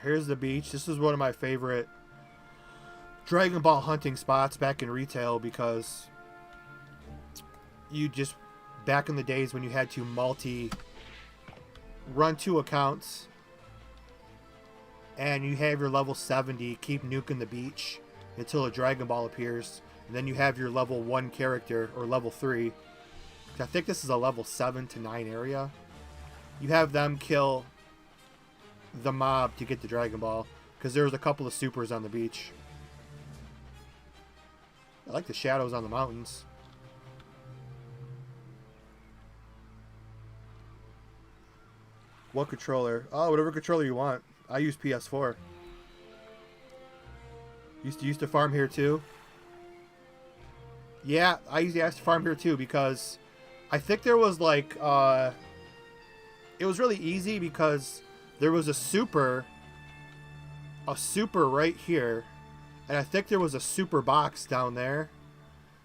Here's the beach. This is one of my favorite Dragon Ball hunting spots back in retail because you just... Back in the days when you had to run 2 accounts and you have your level 70, keep nuking the beach until a Dragon Ball appears, and then you have your level 1 character, or level 3. I think this is a level 7 to 9 area. You have them kill the mob to get the Dragon Ball, because there was a couple of supers on the beach. I like the shadows on the mountains. What controller? Oh, whatever controller you want. I use PS4. Used to farm here too. Yeah, I used to farm here too because I think there was like it was really easy because there was a super right here, and I think there was a super box down there.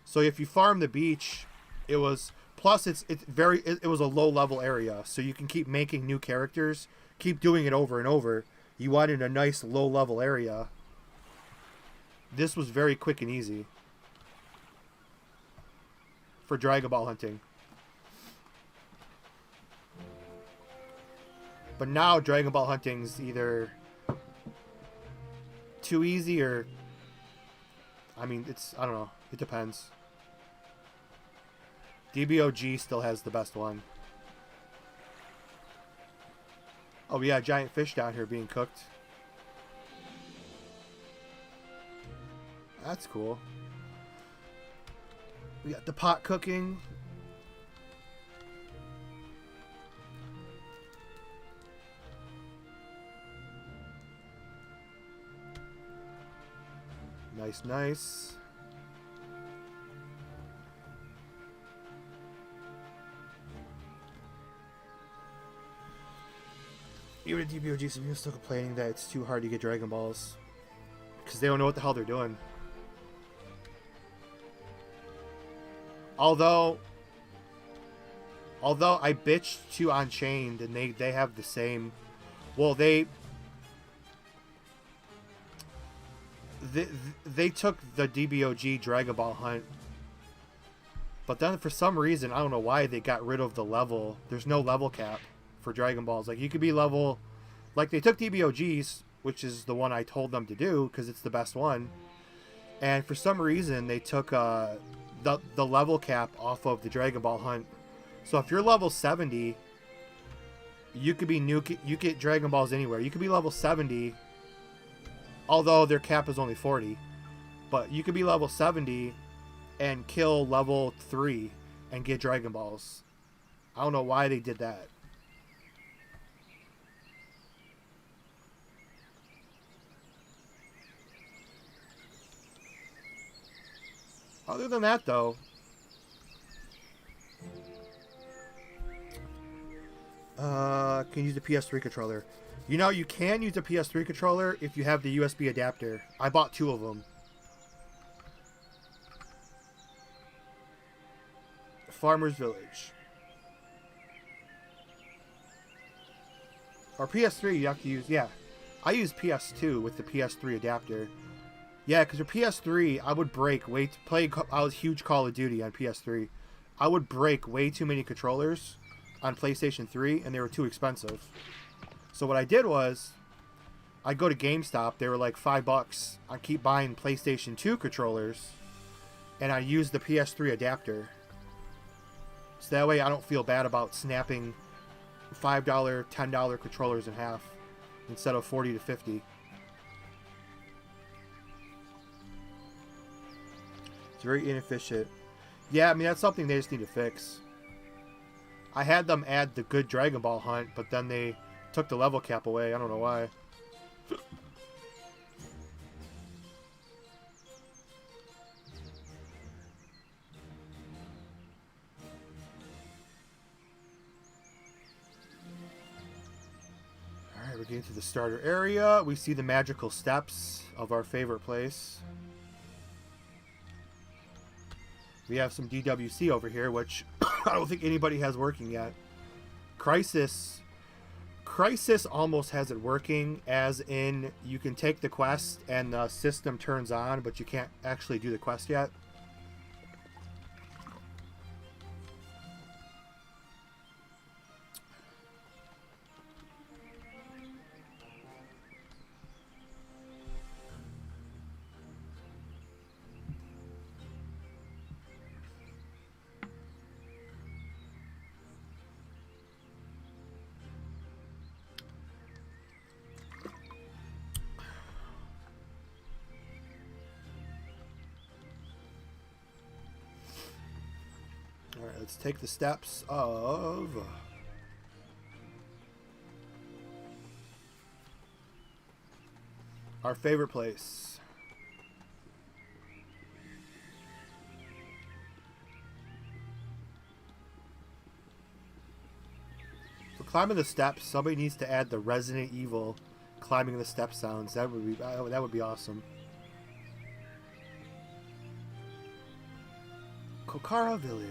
So if you farm the beach, it was... Plus, it was a low-level area, so you can keep making new characters, keep doing it over and over. You wanted a nice low-level area. This was very quick and easy for Dragon Ball hunting. But now Dragon Ball hunting's either too easy or... I mean, I don't know. It depends. DBOG still has the best one. Oh yeah, giant fish down here being cooked. That's cool. We got the pot cooking. Nice, nice. Even at DBOG, some people still complaining that it's too hard to get Dragon Balls because they don't know what the hell they're doing. Although I bitched to Unchained and they have the same. Well, they took the DBOG Dragon Ball hunt, but then for some reason I don't know why they got rid of the level. There's no level cap for Dragon Balls. Like, you could be level... Like, they took DBOG's, which is the one I told them to do, because it's the best one. And for some reason, they took the level cap off of the Dragon Ball hunt. So if you're level 70, you could be you get Dragon Balls anywhere. You could be level 70, although their cap is only 40. But you could be level 70 and kill level 3 and get Dragon Balls. I don't know why they did that. Other than that, though, can use the PS3 controller. You know, you can use a PS3 controller if you have the USB adapter. I bought 2 of them. Farmer's Village. Or PS3, you have to use, yeah. I use PS2 with the PS3 adapter. Yeah, because your PS3, I would break I was huge Call of Duty on PS3. I would break way too many controllers on PlayStation 3, and they were too expensive. So what I did was, I'd go to GameStop, they were like $5. I'd keep buying PlayStation 2 controllers, and I use the PS3 adapter. So that way I don't feel bad about snapping $5, $10 controllers in half instead of 40 to 50. It's very inefficient. Yeah, I mean, that's something they just need to fix. I had them add the good Dragon Ball hunt, but then they took the level cap away. I don't know why. Alright, we're getting to the starter area. We see the magical steps of our favorite place. We have some DWC over here, which I don't think anybody has working yet. Crisis almost has it working, as in you can take the quest and the system turns on, but you can't actually do the quest yet. Alright, let's take the steps of our favorite place. For climbing the steps, somebody needs to add the Resident Evil climbing the steps sounds. That would be awesome. Kokara Village.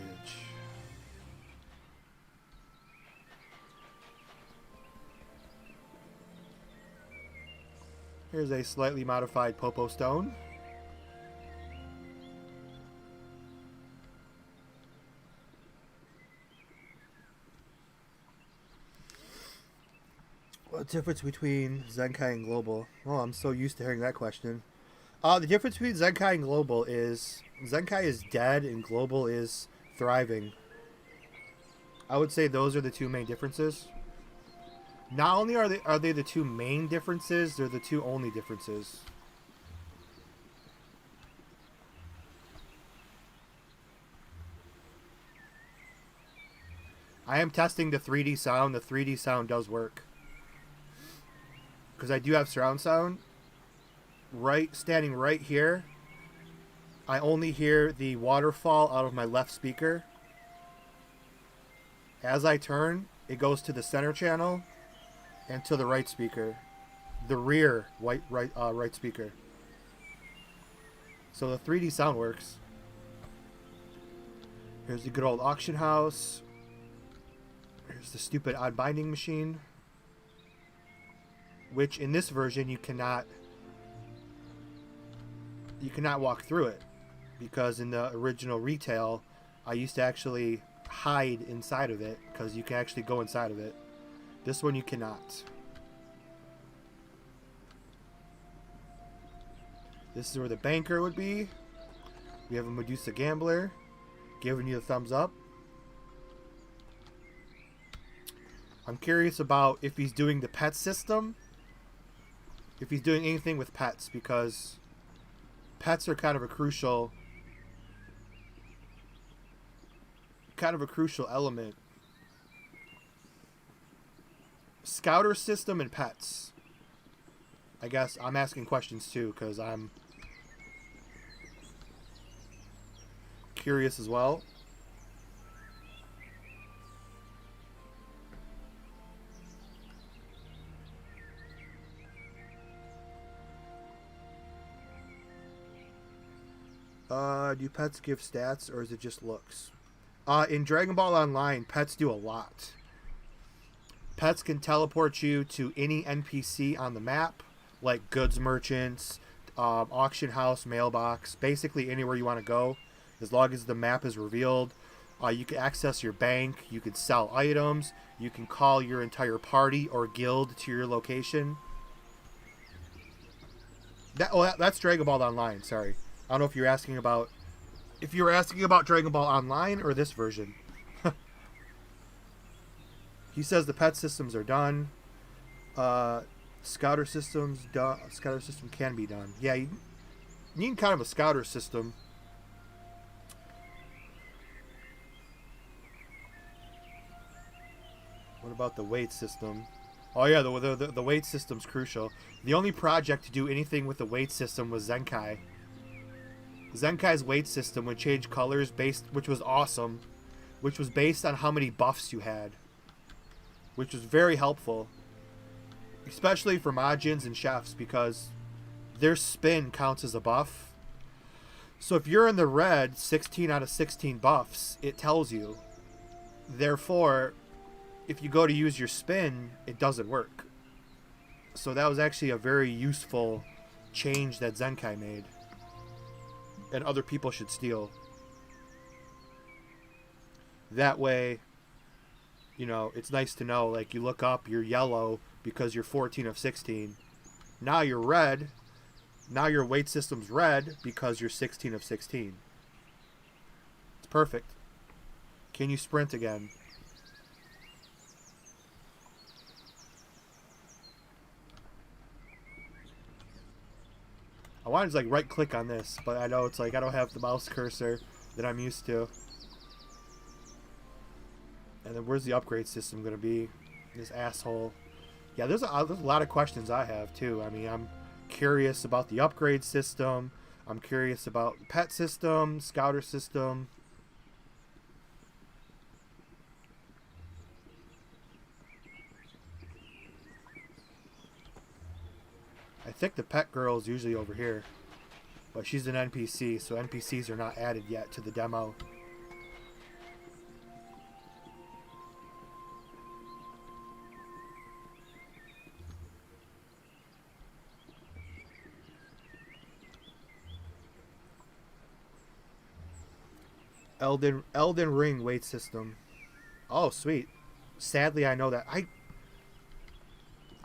Here's a slightly modified Popo Stone. What's the difference between Zenkai and Global? Oh, I'm so used to hearing that question. The difference between Zenkai and Global is Zenkai is dead and Global is thriving. I would say those are the two main differences. Not only are they the two main differences, they're the two only differences. I am testing the 3D sound. The 3D sound does work. Because I do have surround sound. Standing right here, I only hear the waterfall out of my left speaker. As I turn, it goes to the center channel and to the right speaker, the rear right speaker. So the 3D sound works. Here's the good old auction house. Here's the stupid odd binding machine, which in this version you cannot walk through it, because in the original retail I used to actually hide inside of it, because you can actually go inside of it. This one you cannot. This is where the banker would be. We have a Medusa Gambler giving you a thumbs up. I'm curious about if he's doing the pet system, if he's doing anything with pets, because pets are kind of a crucial element. Scouter system and pets. I guess I'm asking questions too, because I'm curious as well. Do pets give stats, or is it just looks? In Dragon Ball Online, pets do a lot. Pets can teleport you to any NPC on the map, like goods merchants, auction house, mailbox, basically anywhere you want to go, as long as the map is revealed. You can access your bank, you can sell items, you can call your entire party or guild to your location. That's Dragon Ball Online, sorry. I don't know if you're asking about Dragon Ball Online or this version. He says the pet systems are done. Scouter system can be done. Yeah, you need kind of a scouter system. What about the weight system? Oh yeah, the weight system's crucial. The only project to do anything with the weight system was Zenkai. Zenkai's weight system would change colors which was awesome, which was based on how many buffs you had, which was very helpful, especially for Majins and chefs, because their spin counts as a buff. So if you're in the red 16 out of 16 buffs, it tells you. Therefore, if you go to use your spin, it doesn't work. So that was actually a very useful change that Zenkai made, and other people should steal. That way, you know, it's nice to know, like, you look up, you're yellow because you're 14 of 16. Now you're red. Now your weight system's red because you're 16 of 16. It's perfect. Can you sprint again? I wanted to, like, right click on this, but I know it's like I don't have the mouse cursor that I'm used to. And then where's the upgrade system going to be? This asshole. Yeah, there's a lot of questions I have too. I mean, I'm curious about the upgrade system. I'm curious about the pet system, scouter system. I think the pet girl is usually over here, but she's an NPC, so NPCs are not added yet to the demo. Elden Ring weight system. Oh, sweet. Sadly, I know that.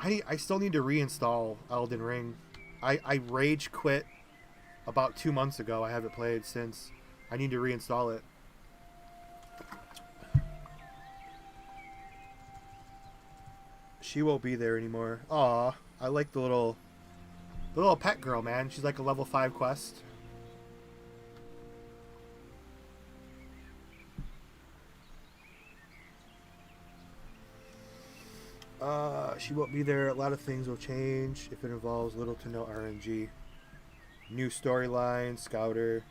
I still need to reinstall Elden Ring. I rage quit about 2 months ago. I haven't played since. I need to reinstall it. She won't be there anymore. Aw, I like the little pet girl, man. She's like a level 5 quest. She won't be there. A lot of things will change if it involves little to no RNG. New storyline, scouter,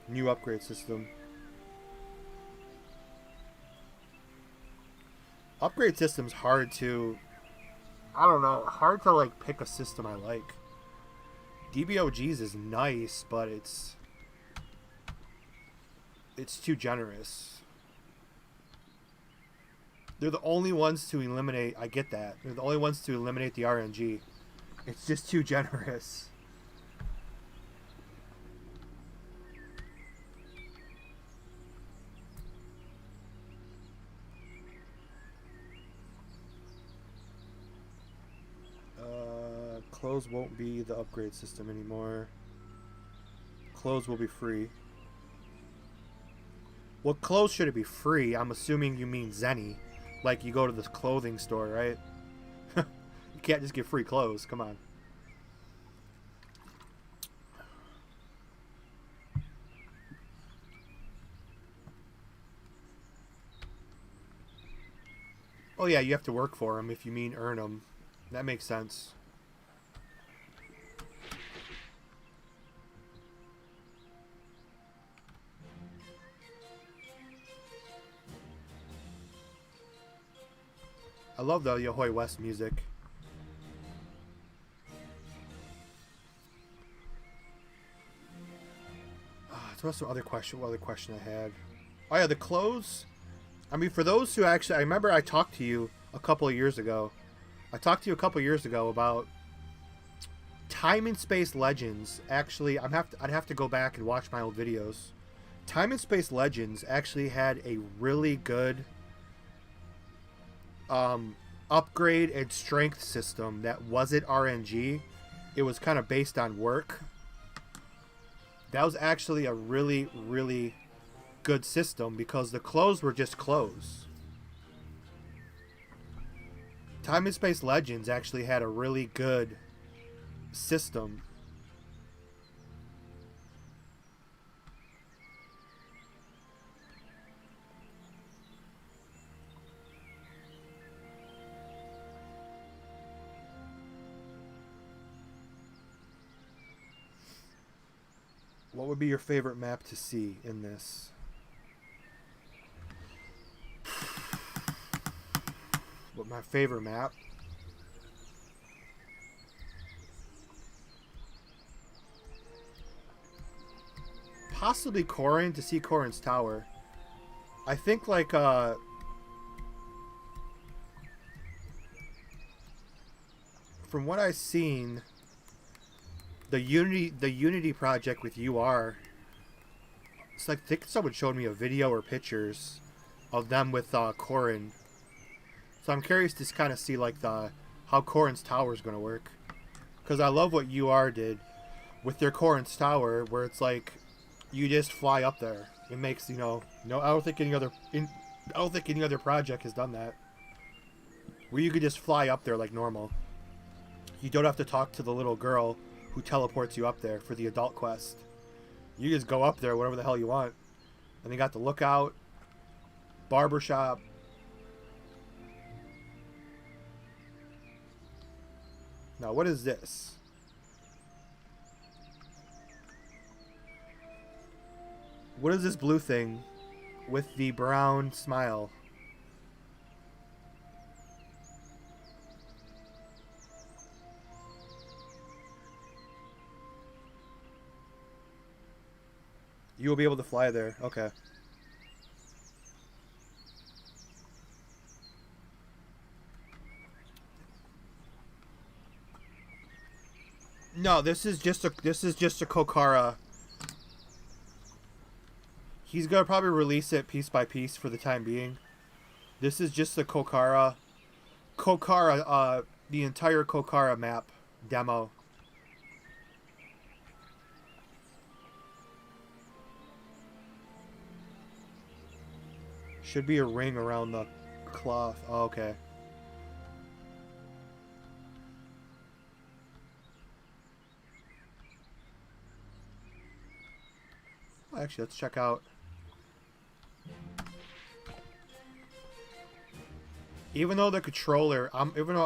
new upgrade system. Upgrade system's hard to, I don't know, hard to like pick a system I like. DBOG's is nice, but it's too generous. They're the only ones to eliminate, I get that. They're the only ones to eliminate the RNG. It's just too generous. Clothes won't be the upgrade system anymore. Clothes will be free. Well, clothes shouldn't be free. I'm assuming you mean Zenny. Like, you go to the clothing store, right? You can't just get free clothes. Come on. Oh, yeah, you have to work for them if you mean earn them. That makes sense. I love the Yohoi West music. So what's some other question? What other question I had? Oh yeah, the clothes. I mean, for those who actually, I remember I talked to you a couple of years ago. About Time and Space Legends. Actually, I'd have to go back and watch my old videos. Time and Space Legends actually had a really good upgrade and strength system that wasn't RNG. It was kind of based on work. That was actually a really, really good system because the clothes were just clothes. Time and Space Legends actually had a really good system. What would be your favorite map to see in this? What my favorite map? Possibly Corrin, to see Corrin's tower. I think like from what I've seen, the Unity project with UR. It's like I think someone showed me a video or pictures of them with Corrin. So I'm curious to kind of see like how Corrin's tower is going to work, because I love what UR did with their Corrin's tower, where it's like you just fly up there. It makes I don't think any other project has done that, where you could just fly up there like normal. You don't have to talk to the little girl who teleports you up there for the adult quest. You just go up there whatever the hell you want. And they got the lookout, barbershop. Now what is this? What is this blue thing with the brown smile? You will be able to fly there. Okay. No, this is just a Kokara. He's gonna probably release it piece by piece for the time being. This is just the Kokara, the entire Kokara map demo. Should be a ring around the cloth. Oh, okay. Well, actually, let's check out. Even though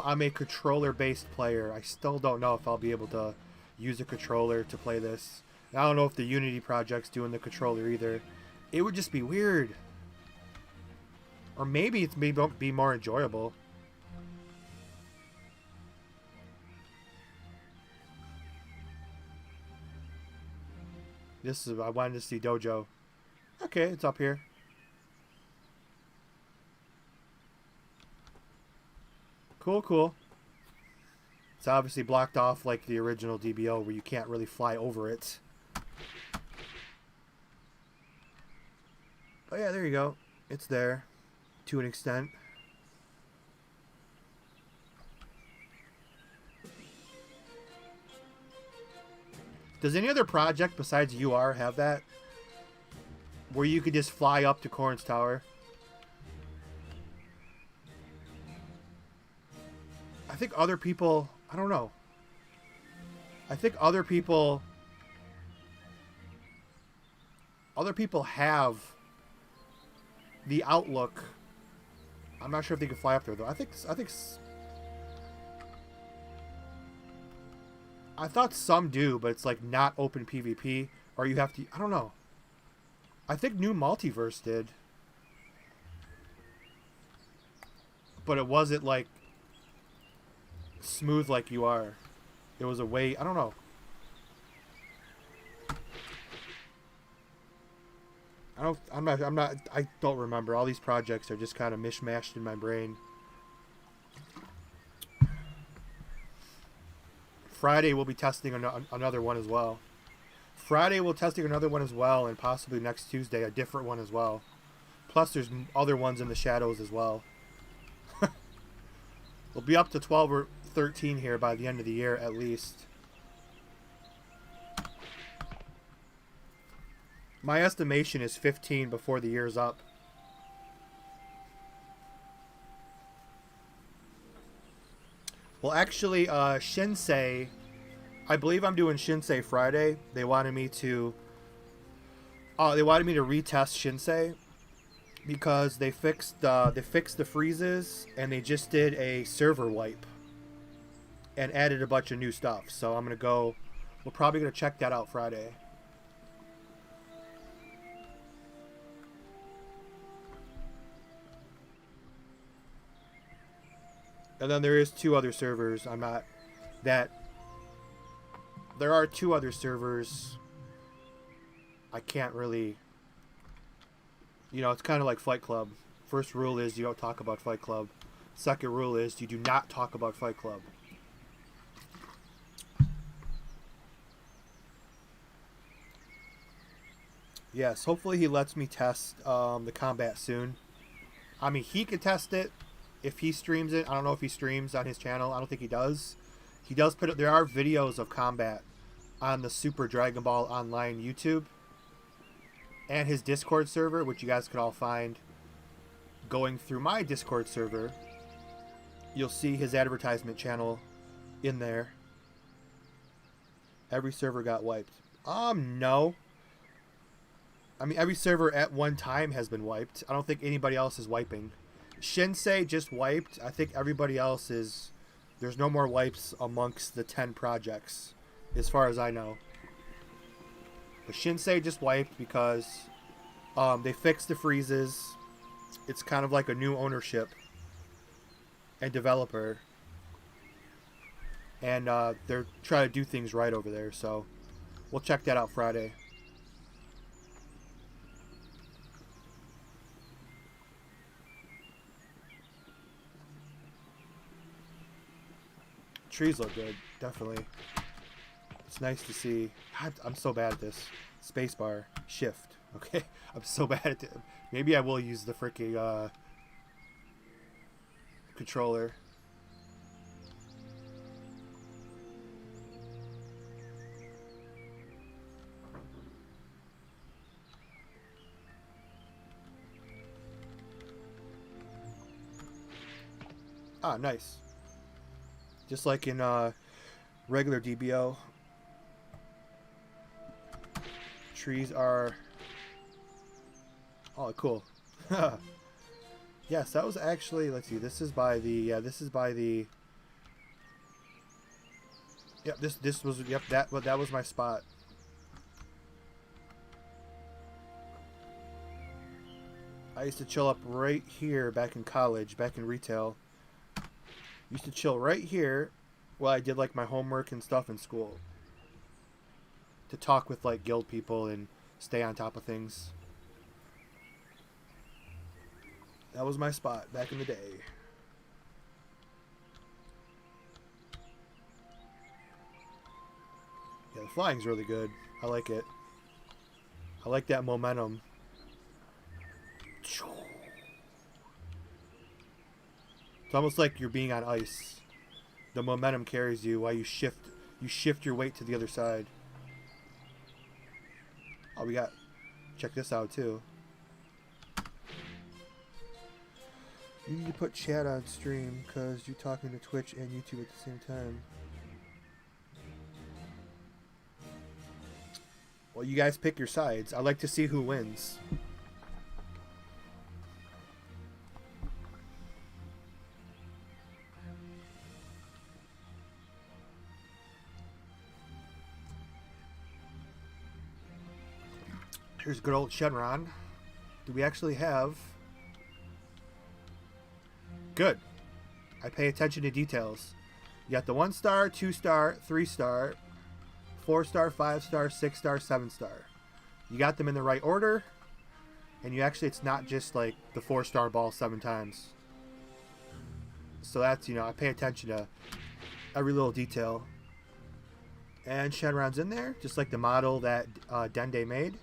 I'm a controller-based player, I still don't know if I'll be able to use a controller to play this. And I don't know if the Unity project's doing the controller either. It would just be weird. Or maybe it's be more enjoyable. I wanted to see Dojo. Okay, it's up here. Cool. It's obviously blocked off like the original DBO where you can't really fly over it. But yeah, there you go. It's there. To an extent. Does any other project besides UR have that? Where you could just fly up to Corrin's tower? I think other people... I don't know. I think other people have the outlook. I'm not sure if they can fly up there though. I thought some do, but it's like not open PvP, or you have to. I don't know. I think New Multiverse did. but it wasn't like smooth like you are. It was a way, I don't know. I don't remember. All these projects are just kind of mishmashed in my brain. Friday we'll be testing another one as well. Friday we'll testing another one as well, and possibly next Tuesday a different one as well. Plus there's other ones in the shadows as well. We'll be up to 12 or 13 here by the end of the year at least. My estimation is 15 before the year's up. Well, actually, Shinsei, I believe I'm doing Shinsei Friday. They wanted me to retest Shinsei because they fixed the freezes, and they just did a server wipe and added a bunch of new stuff. So we're probably gonna check that out Friday. And then there is two other servers. There are two other servers. I can't really... it's kind of like Fight Club. First rule is you don't talk about Fight Club. Second rule is you do not talk about Fight Club. Yes, hopefully he lets me test the combat soon. I mean, he could test it if he streams it. I don't know if he streams on his channel. I don't think he does. He does put it. There are videos of combat on the Super Dragon Ball Online YouTube and his Discord server, which you guys can all find going through my Discord server. You'll see his advertisement channel in there. Every server got wiped. No. I mean, every server at one time has been wiped. I don't think anybody else is wiping. Shinsei just wiped. I think everybody else is... There's no more wipes amongst the 10 projects, as far as I know. But Shinsei just wiped because they fixed the freezes. It's kind of like a new ownership and developer. And they're trying to do things right over there. So we'll check that out Friday. Trees look good, definitely. It's nice to see. God, I'm so bad at this. Spacebar, shift. Okay, I'm so bad at it. Maybe I will use the freaking controller. Ah, nice. Just like in regular DBO, trees are... Oh, cool. Yes, that was actually... Let's see. This is by the... Yeah, this is by the... Yep, this was... Yep, that was my spot. I used to chill up right here back in college, back in retail. Used to chill right here while I did like my homework and stuff in school. To talk with like guild people and stay on top of things. That was my spot back in the day. Yeah, the flying's really good. I like it. I like that momentum. It's almost like you're being on ice. The momentum carries you while you shift your weight to the other side. Oh, we got... Check this out, too. You need to put chat on stream, because you're talking to Twitch and YouTube at the same time. Well, you guys pick your sides. I like to see who wins. Here's good old Shenron. Do we actually have... Good. I pay attention to details. You got the 1 star, 2 star, 3 star, 4 star, 5 star, 6 star, 7 star. You got them in the right order, and you actually, it's not just like the 4-star ball 7 times. So that's, you know, I pay attention to every little detail. And Shenron's in there, just like the model that Dende made.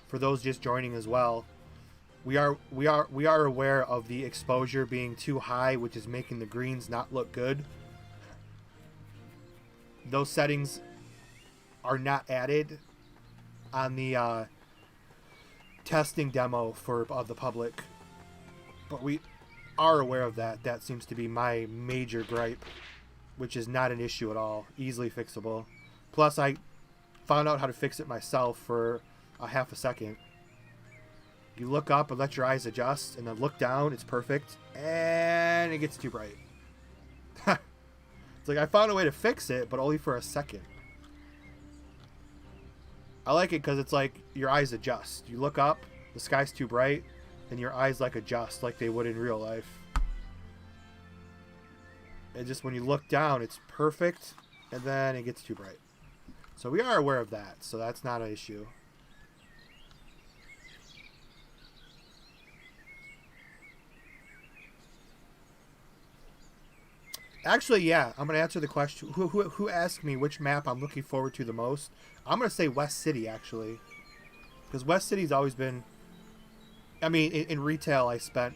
For those just joining as well, we are aware of the exposure being too high, which is making the greens not look good. Those settings are not added on the testing demo for the public, but we are aware of that. That seems to be my major gripe, which is not an issue at all. Easily fixable. Plus, I found out how to fix it myself for a half a second. You look up and let your eyes adjust, and then look down. It's perfect, and it gets too bright. It's like I found a way to fix it, but only for a second. I like it because it's like your eyes adjust. You look up, the sky's too bright, and your eyes like adjust like they would in real life. And just when you look down, it's perfect, and then it gets too bright. So we are aware of that, so that's not an issue. Actually, yeah, I'm going to answer the question. Who asked me which map I'm looking forward to the most? I'm going to say West City, actually. Because West City's always been... I mean, in retail, I spent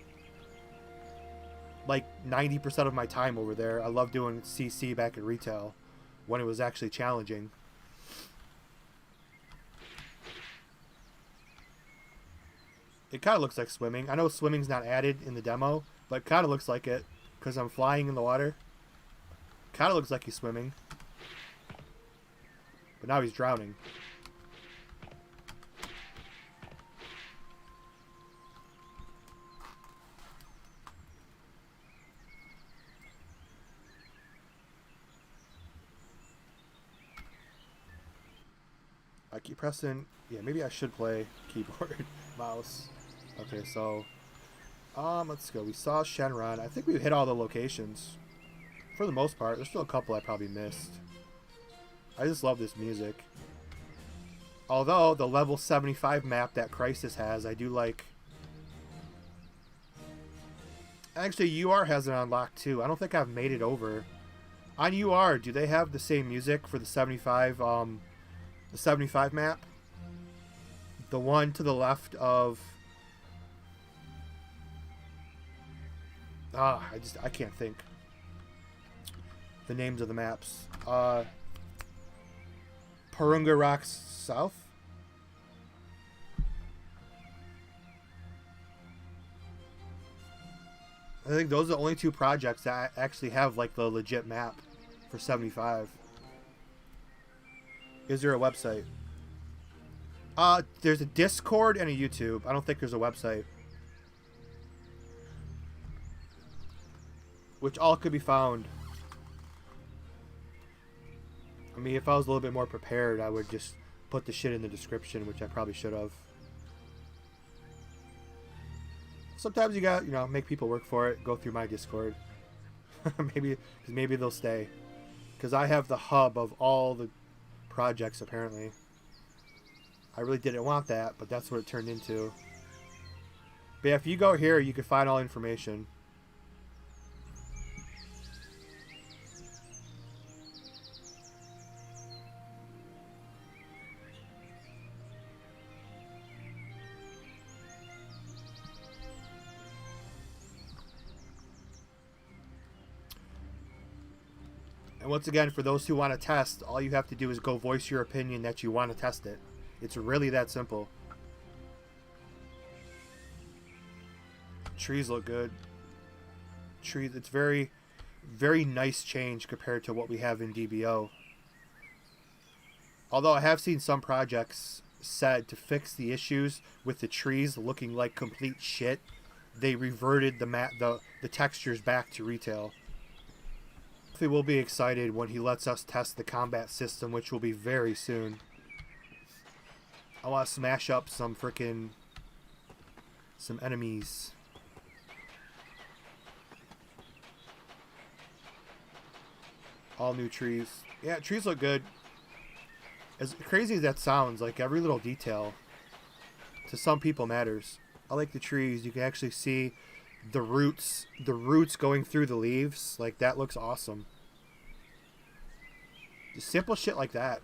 like 90% of my time over there. I love doing CC back in retail when it was actually challenging. It kind of looks like swimming. I know swimming's not added in the demo, but it kind of looks like it because I'm flying in the water. Kind of looks like he's swimming. But now he's drowning. I keep pressing... Yeah, maybe I should play keyboard, mouse. Okay, so... let's go. We saw Shenron. I think we hit all the locations. For the most part. There's still a couple I probably missed. I just love this music. Although, the level 75 map that Crisis has, I do like... Actually, UR has it unlocked too. I don't think I've made it over. On UR, do they have the same music for the 75, the 75 map? The one to the left of... I can't think. The names of the maps. Purunga Rocks South? I think those are the only 2 projects that actually have like the legit map for 75. Is there a website? There's a Discord and a YouTube. I don't think there's a website. Which all could be found. I mean, if I was a little bit more prepared, I would just put the shit in the description, which I probably should have. Sometimes you got, you know, make people work for it. Go through my Discord. maybe they'll stay. Because I have the hub of all the projects, apparently. I really didn't want that, but that's what it turned into. But yeah, if you go here, you can find all information. And once again, for those who want to test, all you have to do is go voice your opinion that you want to test it. It's really that simple. Trees look good. Trees, it's very, very nice change compared to what we have in DBO. Although I have seen some projects said to fix the issues with the trees looking like complete shit, they reverted the textures back to retail. We will be excited when he lets us test the combat system, which will be very soon. I want to smash up some enemies. All new trees. Yeah, trees look good. As crazy as that sounds, like every little detail to some people matters. I like the trees. You can actually see the roots going through the leaves. Like, that looks awesome. Just simple shit like that.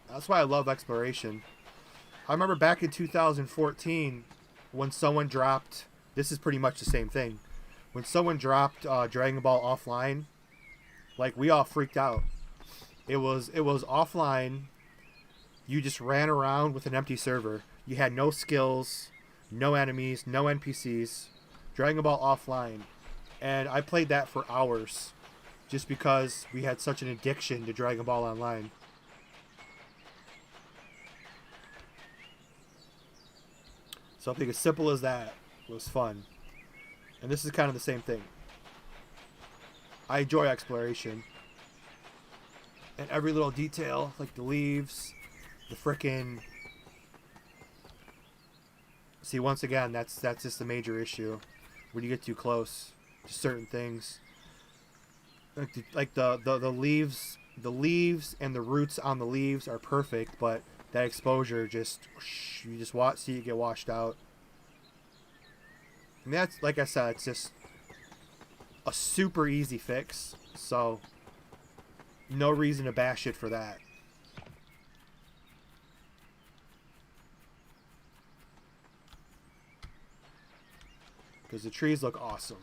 That's why I love exploration. I remember back in 2014 when someone dropped, this is pretty much the same thing. When someone dropped Dragon Ball Offline, like, we all freaked out. It was offline. You just ran around with an empty server. You had no skills, no enemies, no NPCs. Dragon Ball Offline. And I played that for hours just because we had such an addiction to Dragon Ball Online. Something as simple as that was fun. And this is kind of the same thing. I enjoy exploration. And every little detail, like the leaves, the frickin'... See, once again, that's just the major issue. When you get too close to certain things. Like the leaves and the roots on the leaves are perfect, but that exposure just... You just see it get washed out. And that's, like I said, it's just a super easy fix. So... no reason to bash it for that. Because the trees look awesome.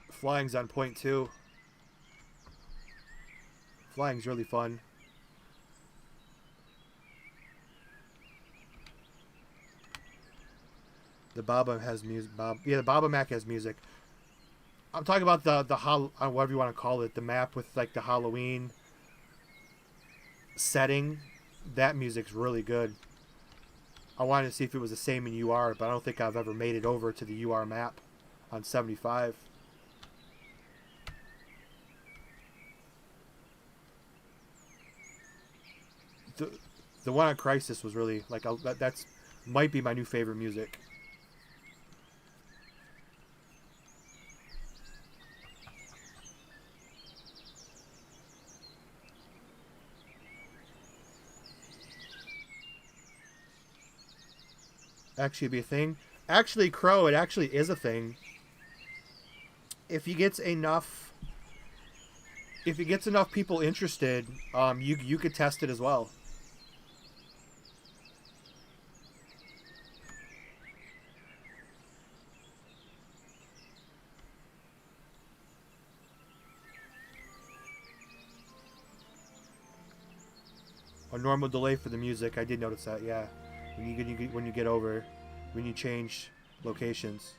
Flying's on point too. Flying's really fun. The Baba has music. Yeah, the Baba Mac has music. I'm talking about the whatever you want to call it, the map with like the Halloween setting. That music's really good. I wanted to see if it was the same in UR, but I don't think I've ever made it over to the UR map on 75. The one on Crisis was really like that's might be my new favorite music. Actually be a thing. Actually, Crow, it actually is a thing. If he gets enough people interested, you could test it as well. A normal delay for the music. I did notice that. Yeah. When you change locations.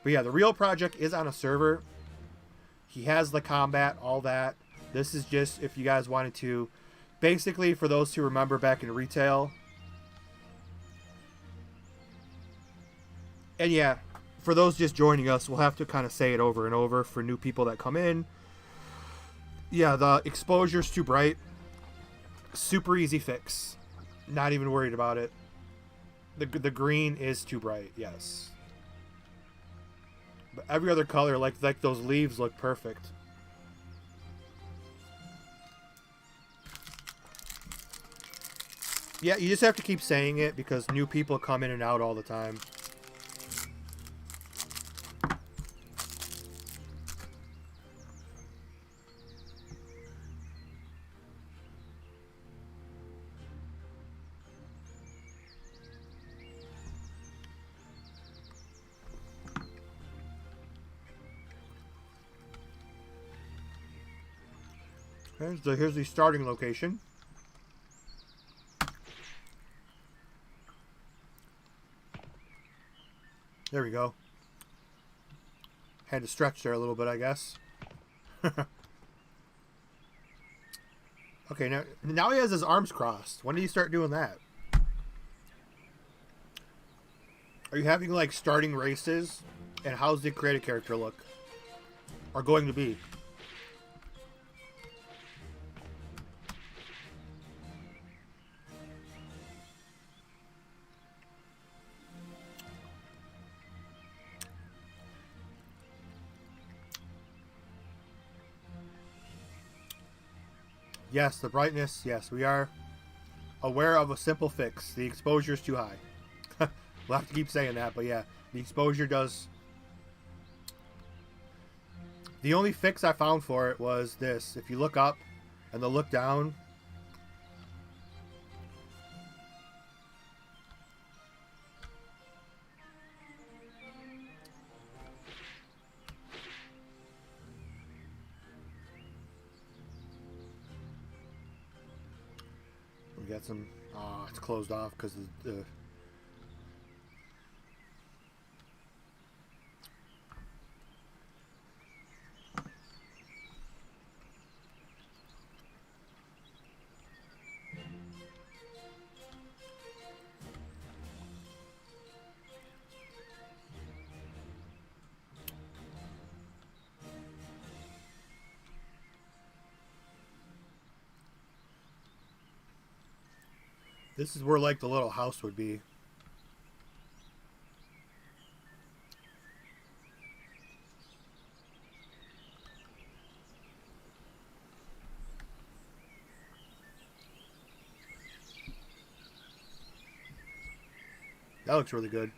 But yeah, the real project is on a server. He has the combat, all that. This is just if you guys wanted to, basically for those who remember back in retail. And yeah, for those just joining us, we'll have to kind of say it over and over for new people that come in. Yeah, the exposure's too bright. Super easy fix. Not even worried about it. The green is too bright, yes. But every other color, like those leaves, look perfect. Yeah, you just have to keep saying it because new people come in and out all the time. Here's the starting location. There we go. Had to stretch there a little bit, I guess. Okay, now he has his arms crossed. When did he start doing that? Are you having like starting races And how's the created character look? Are going to be? Yes, the brightness. Yes, we are aware of a simple fix. The exposure is too high. We'll have to keep saying that, but yeah, the exposure does. The only fix I found for it was this. If you look up and then look down, we got some. It's closed off because the. This is where like the little house would be. That looks really good.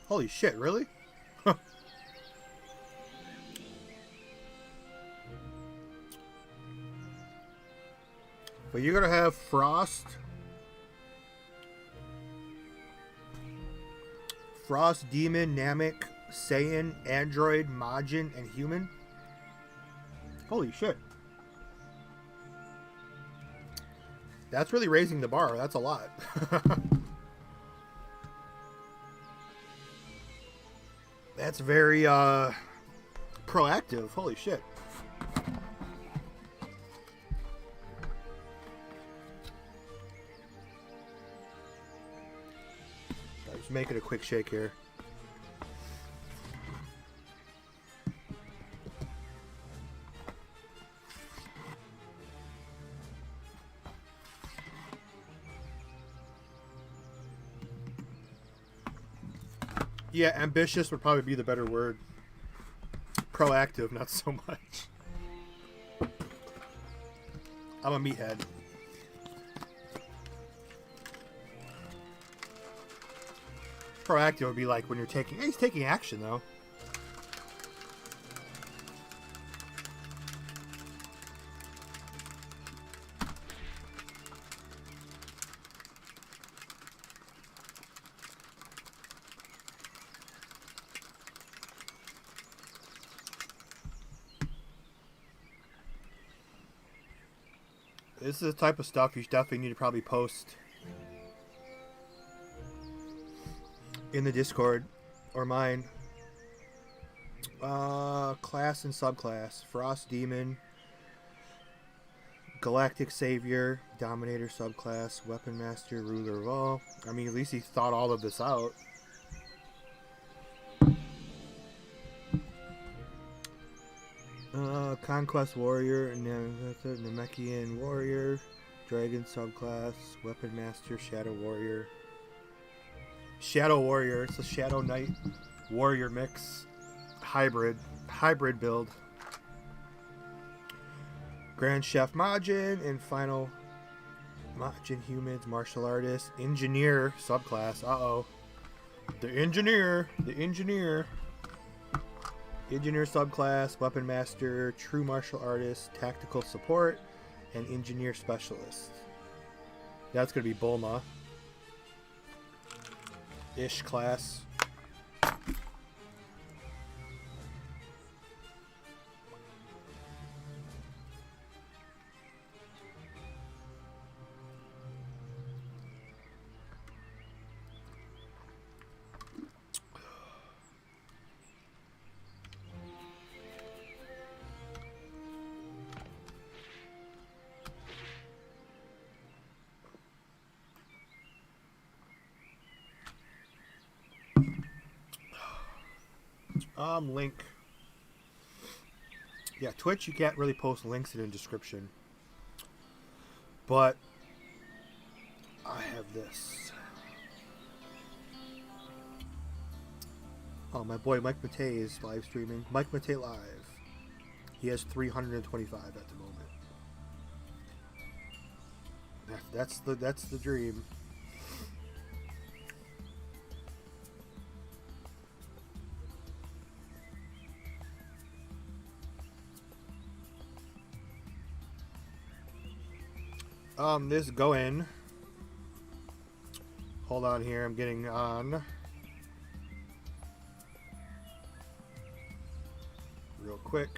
Holy shit, really? But you're gonna have Frost, Demon, Namek, Saiyan, Android, Majin, and Human. Holy shit. That's really raising the bar. That's a lot. That's very proactive. Holy shit. I'm just making a quick shake here. Yeah, ambitious would probably be the better word. Proactive, not so much. I'm a meathead. Proactive would be like when you're taking... He's taking action, though. This is the type of stuff you definitely need to probably post in the Discord or mine. Class and subclass. Frost Demon, Galactic Savior, Dominator subclass, Weapon Master, Ruler of All. I mean, at least he thought all of this out. Conquest Warrior, Namekian Warrior, Dragon subclass, Weapon Master, Shadow Warrior. Shadow Warrior, it's a Shadow Knight Warrior mix. Hybrid build. Grand Chef Majin, and final Majin Humans, Martial Artist, Engineer subclass. The Engineer subclass, Weapon Master, True Martial Artist, Tactical Support, and Engineer Specialist. That's going to be Bulma. Ish class. Link. Yeah, Twitch, you can't really post links in the description. But I have this. Oh, my boy Mike Matei is live streaming. Mike Matei Live. He has 325 at the moment. That's the dream. This go in. Hold on here, I'm getting on. Real quick.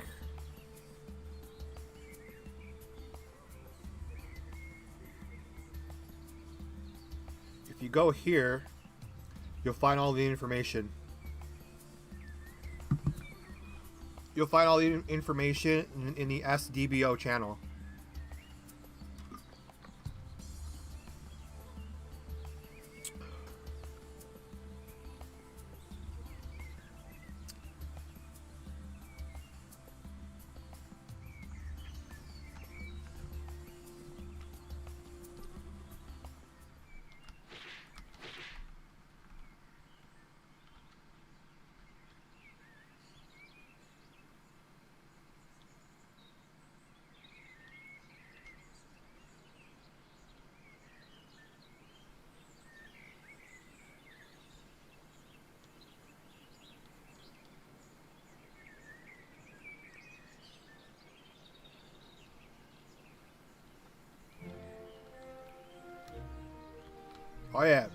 If you go here, you'll find all the information. You'll find all the information in the sdbo channel. Oh yeah,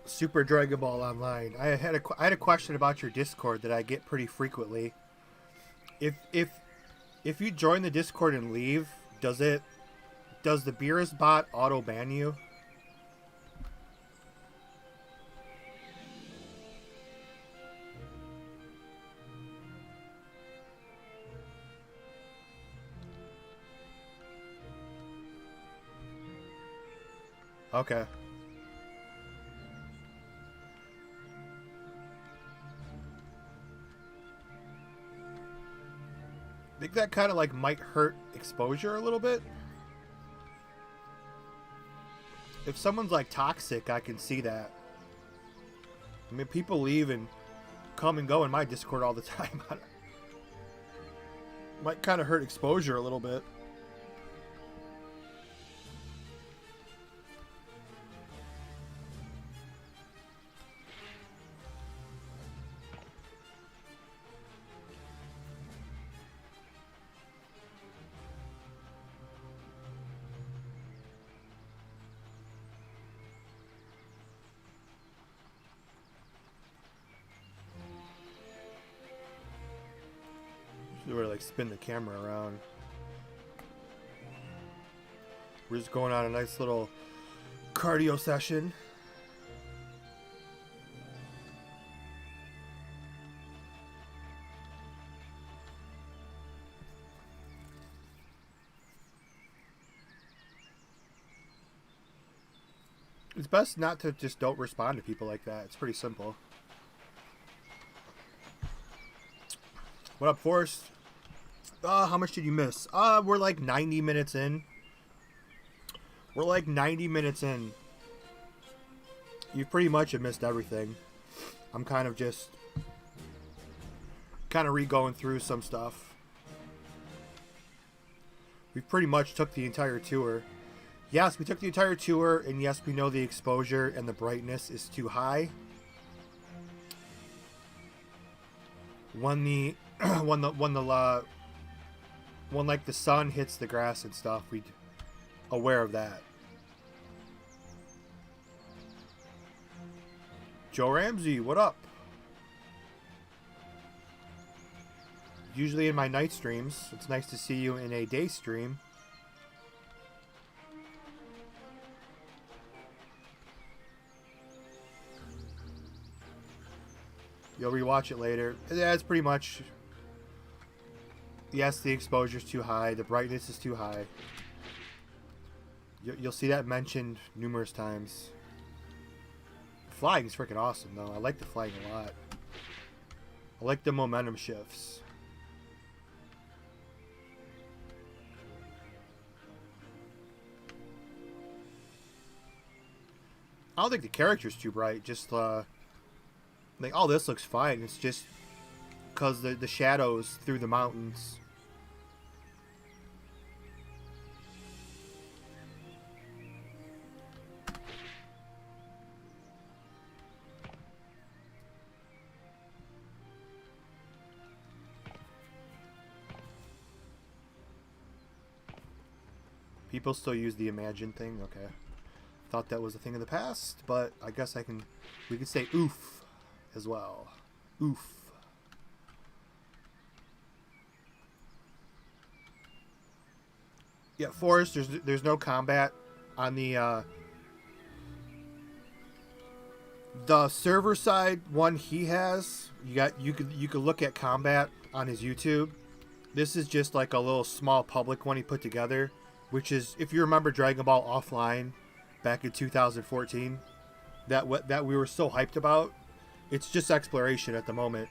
Super Dragon Ball Online. I had a question about your Discord that I get pretty frequently. If you join the Discord and leave, does the Beerus bot auto ban you? Okay. I think that kind of like might hurt exposure a little bit. If someone's like toxic, I can see that. I mean, people leave and come and go in my Discord all the time. Might kind of hurt exposure a little bit. We're like spin the camera around. We're just going on a nice little cardio session. It's best not to just don't respond to people like that. It's pretty simple. What up, Forrest? How much did you miss? We're like 90 minutes in. We're like 90 minutes in. You pretty much have missed everything. I'm kind of just re-going through some stuff. We pretty much took the entire tour. Yes, we took the entire tour, and yes, we know the exposure and the brightness is too high. When like the sun hits the grass and stuff, we're aware of that. Joe Ramsey, what up? Usually in my night streams. It's nice to see you in a day stream. You'll rewatch it later. Yeah, it's pretty much... Yes, the exposure's too high. The brightness is too high. You'll see that mentioned numerous times. Flying is freaking awesome, though. I like the flying a lot. I like the momentum shifts. I don't think the character's too bright. Just like, oh, this looks fine. It's just because the shadows through the mountains. People still use the imagine thing? Okay. Thought that was a thing of the past, but I guess we could say oof as well. Oof. Yeah, Forrest, there's no combat on the server side one he has. You could look at combat on his YouTube. This is just like a little small public one he put together, which is, if you remember Dragon Ball Offline back in 2014, that we were so hyped about. It's just exploration at the moment.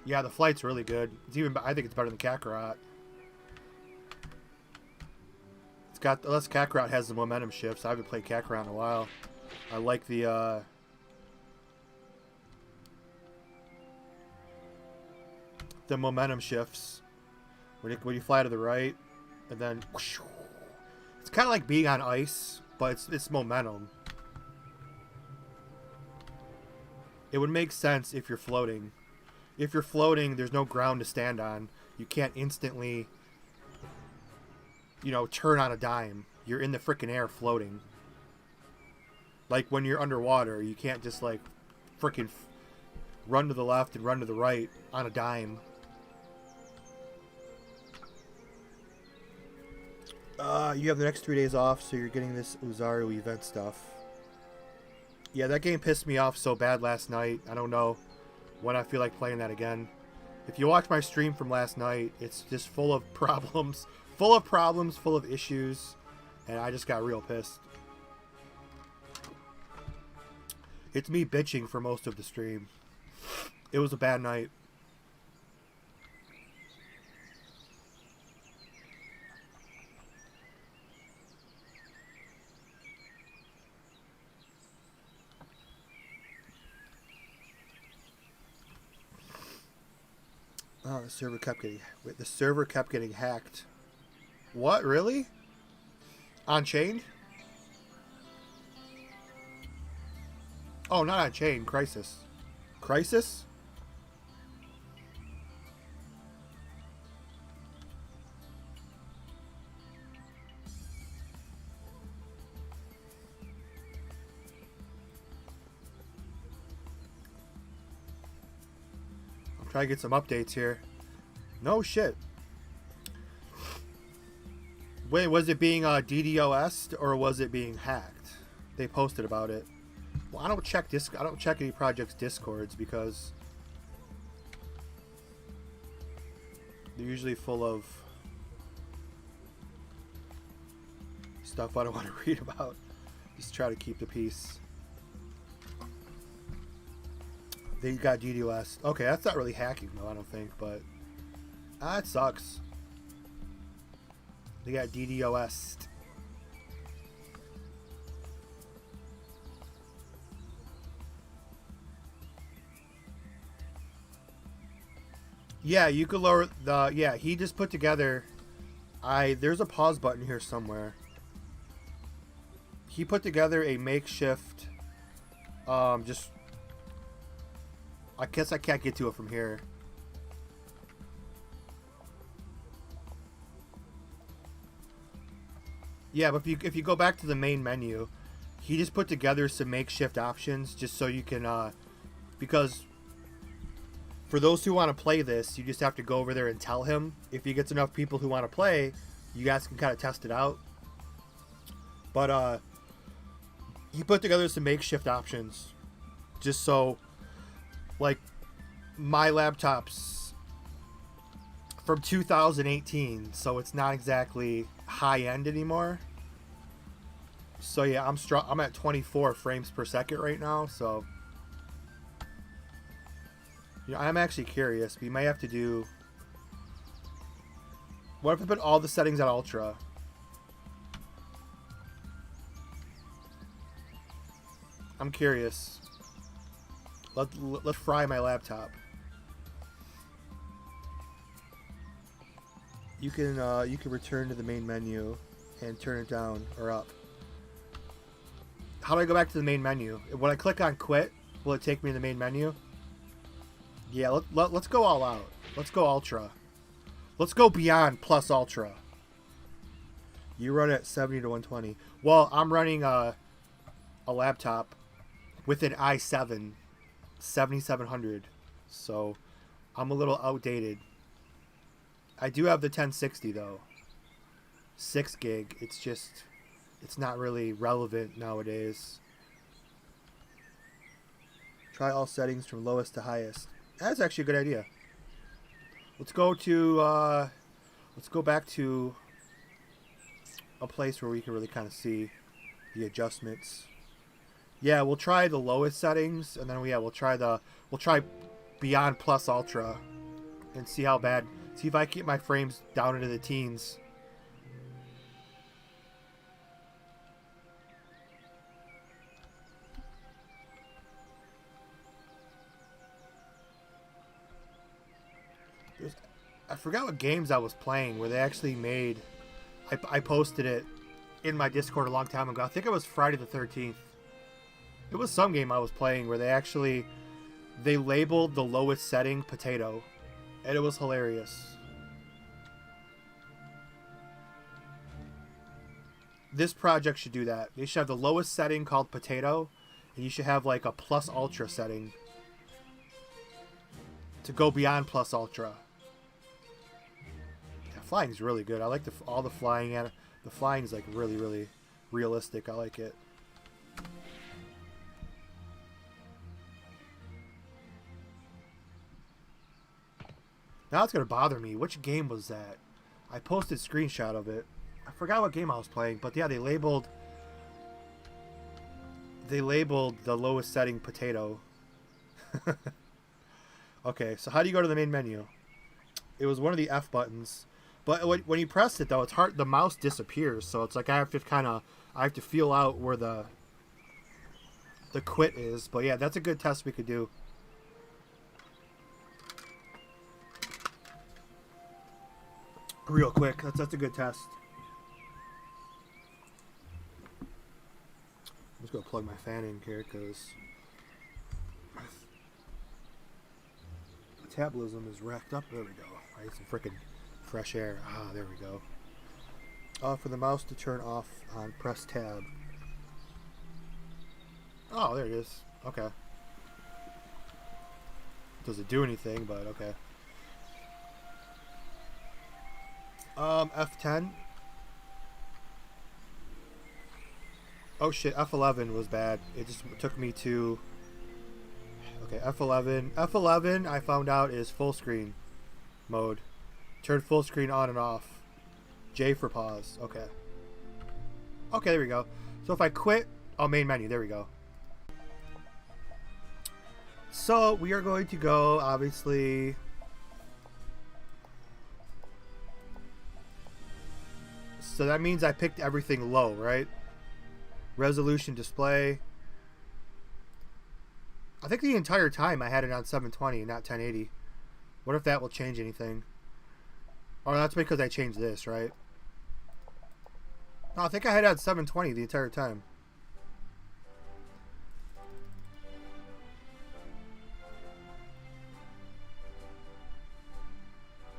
Yeah, the flight's really good. I think it's better than Kakarot. Unless Kakarot has the momentum shifts. I haven't played Kakarot in a while. I like the momentum shifts. When you fly to the right, and then whoosh, it's kind of like being on ice, but it's momentum. It would make sense if you're floating. If you're floating, there's no ground to stand on. You can't instantly, turn on a dime. You're in the frickin' air floating. Like when you're underwater, you can't just like frickin' run to the left and run to the right on a dime. You have the next 3 days off, so you're getting this Uzaru event stuff. Yeah, that game pissed me off so bad last night. I don't know when I feel like playing that again. If you watch my stream from last night, it's just full of problems, full of issues, and I just got real pissed. It's me bitching for most of the stream. It was a bad night. Oh, the server kept getting hacked. What, really? On chain? Oh, not on chain. Crisis. Crisis? I'm trying to get some updates here. No shit. Wait, was it being DDoS'd or was it being hacked? They posted about it. Well, I don't check any project's Discords because they're usually full of stuff I don't want to read about. Just try to keep the peace. They got DDoS. Okay, that's not really hacking though, I don't think, but it sucks. They got DDoS'd. Yeah, you could lower the... Yeah, he just put together... There's a pause button here somewhere. He put together a makeshift... just... I guess I can't get to it from here. Yeah, but if you go back to the main menu, he just put together some makeshift options just so you can... because... For those who want to play this, you just have to go over there and tell him. If he gets enough people who want to play, you guys can kind of test it out. But he put together some makeshift options. Just so, like, my laptop's from 2018, so it's not exactly high end anymore. So yeah, I'm at 24 frames per second right now. So you know, I'm actually curious. We might have to do. What if I put all the settings at ultra? I'm curious. Let's fry my laptop. You can return to the main menu and turn it down or up. How do I go back to the main menu? When I click on quit, will it take me to the main menu? Yeah, let's go all out. Let's go ultra. Let's go beyond plus ultra. You run at 70 to 120. Well, I'm running a laptop with an i7 7700, so I'm a little outdated. I do have the 1060 though. 6 gig. It's not really relevant nowadays. Try all settings from lowest to highest. That's actually a good idea. Let's go back to a place where we can really kind of see the adjustments. Yeah, we'll try the lowest settings, and then we'll try beyond plus ultra, and see how bad. See if I keep my frames down into the teens. I forgot what games I was playing where they actually made. I posted it in my Discord a long time ago. I think it was Friday the 13th. It was some game I was playing where they labeled the lowest setting potato, and it was hilarious. This project should do that. They should have the lowest setting called potato, and you should have like a plus ultra setting to go beyond plus ultra. Yeah, flying is really good. I like all the flying, and the flying is like really, really realistic. I like it. Now it's gonna bother me. Which game was that? I posted a screenshot of it. I forgot what game I was playing, but yeah, they labeled the lowest setting potato. Okay, so how do you go to the main menu? It was one of the F buttons, but when you press it though, it's hard. The mouse disappears, so it's like I have to feel out where the quit is. But yeah, that's a good test we could do. Real quick, that's a good test. I'm just gonna plug my fan in here because my metabolism is racked up. There we go. I need some freaking fresh air. Ah, there we go. For the mouse to turn off on, press tab. Oh, there it is. Okay. Does it do anything? But okay. F10. Oh shit, F11 was bad. It just took me to... Okay, F11. F11, I found out, is full screen mode. Turn full screen on and off. J for pause. Okay. Okay, there we go. So if I quit... Oh, main menu. There we go. So we are going to go, obviously... So that means I picked everything low, right? Resolution display. I think the entire time I had it on 720 and not 1080. What if that will change anything? Oh, that's because I changed this, right? No, I think I had it on 720 the entire time.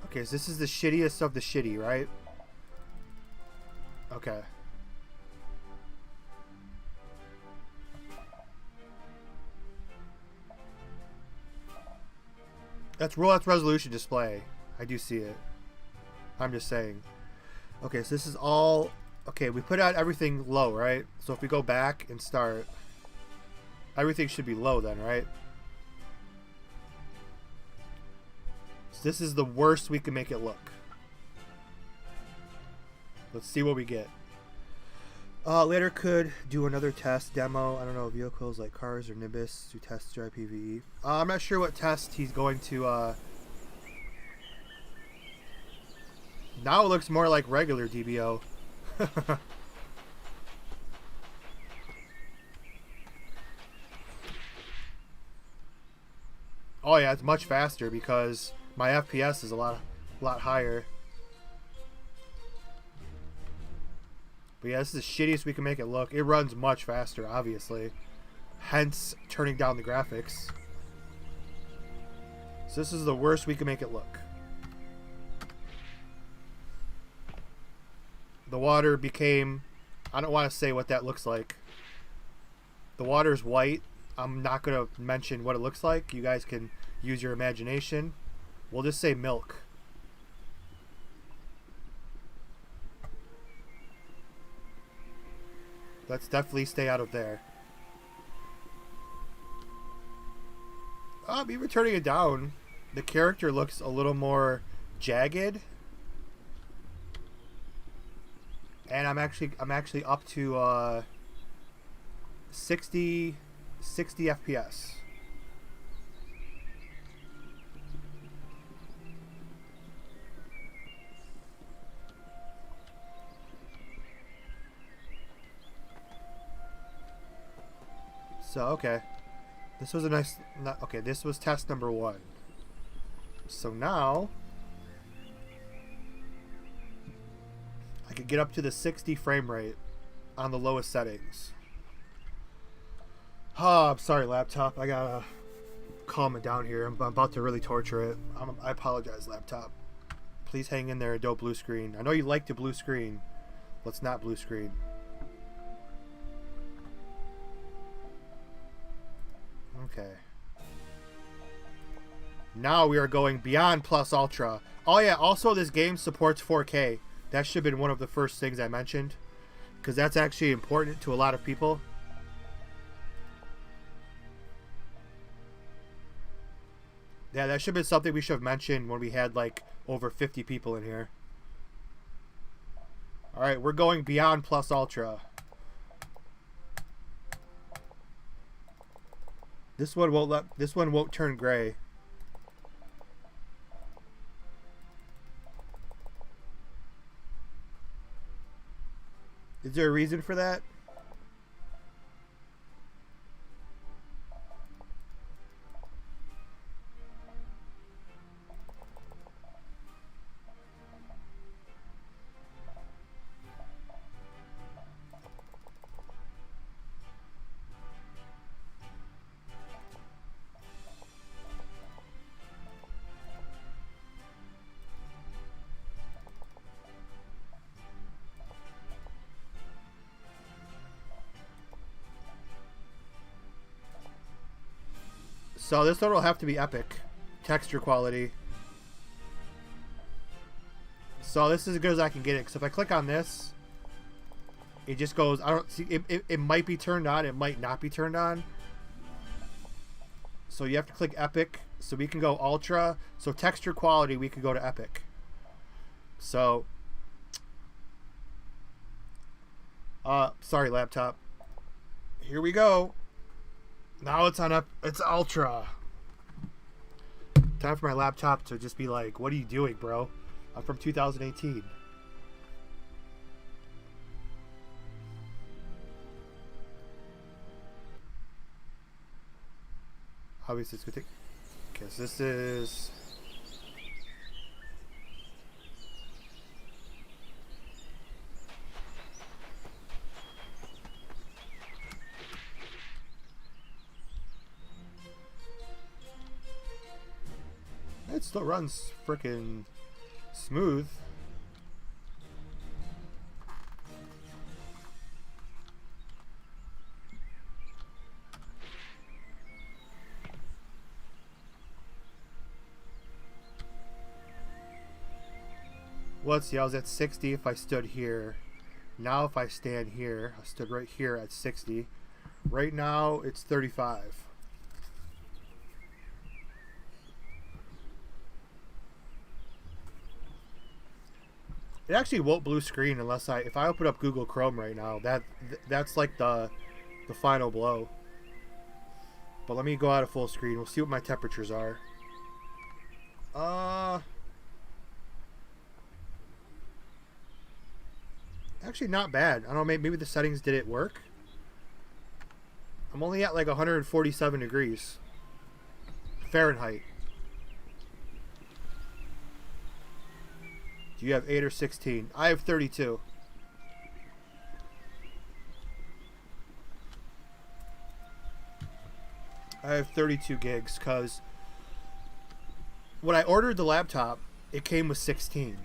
Okay, so this is the shittiest of the shitty, right? Okay. That's resolution display. I do see it. I'm just saying. Okay, so this is all... Okay, we put out everything low, right? So if we go back and start, everything should be low then, right? So This is the worst we can make it look. Let's see what we get. Later could do another test demo. I don't know, vehicles like cars or Nimbus to test dry PvE. I'm not sure what test he's going to. Now it looks more like regular DBO. Oh yeah, it's much faster because my FPS is a lot higher. But yeah, this is the shittiest we can make it look. It runs much faster, obviously. Hence, turning down the graphics. So this is the worst we can make it look. The water became... I don't want to say what that looks like. The water's white. I'm not going to mention what it looks like. You guys can use your imagination. We'll just say milk. Let's definitely stay out of there. Even turning it down, the character looks a little more jagged. And I'm actually up to 60 FPS. So, okay. This was a nice... Okay, this was test number 1. So now... I could get up to the 60 frame rate on the lowest settings. Oh, I'm sorry, laptop. I gotta calm it down here. I'm about to really torture it. I apologize, laptop. Please hang in there. Don't blue screen. I know you like to blue screen. Let's not blue screen. Okay. Now we are going beyond plus ultra. Oh yeah, also this game supports 4K. That should have been one of the first things I mentioned, because that's actually important to a lot of people. Yeah, that should have been something we should have mentioned when we had like over 50 people in here. Alright, we're going beyond plus ultra. This one won't turn gray. Is there a reason for that? So this one will have to be epic. Texture quality. So this is as good as I can get it. So if I click on this, it just goes, I don't see, it might be turned on, it might not be turned on. So you have to click epic. So we can go ultra. So texture quality, we can go to epic. So, sorry laptop. Here we go. Now it's on up. It's ultra. Time for my laptop to just be like, "What are you doing, bro? I'm from 2018." Obviously, it's gonna take. Okay, so this is. It still runs freaking smooth. Let's see, I was at 60 if I stood here. Now if I stand here, I stood right here at 60. Right now it's 35. It actually won't blue screen unless if I open up Google Chrome right now. That's like the final blow. But let me go out of full screen. We'll see what my temperatures are. Actually not bad. I don't know, maybe the settings didn't work. I'm only at like 147 degrees Fahrenheit. Do you have 8 or 16? I have 32. I have 32 gigs because when I ordered the laptop, it came with 16.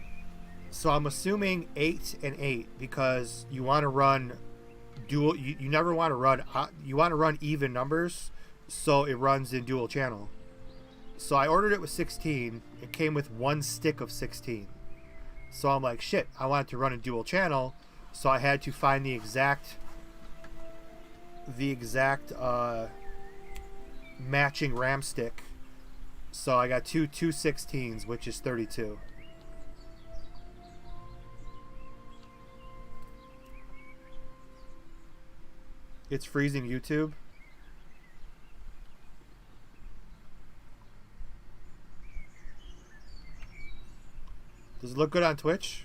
So I'm assuming 8 and 8 because you want to run dual. You never want to run. You want to run even numbers, so it runs in dual channel. So I ordered it with 16. It came with one stick of 16. So I'm like, shit, I want it to run in dual channel. So I had to find the exact matching RAM stick. So I got two 16s, which is 32. It's freezing YouTube. Does it look good on Twitch?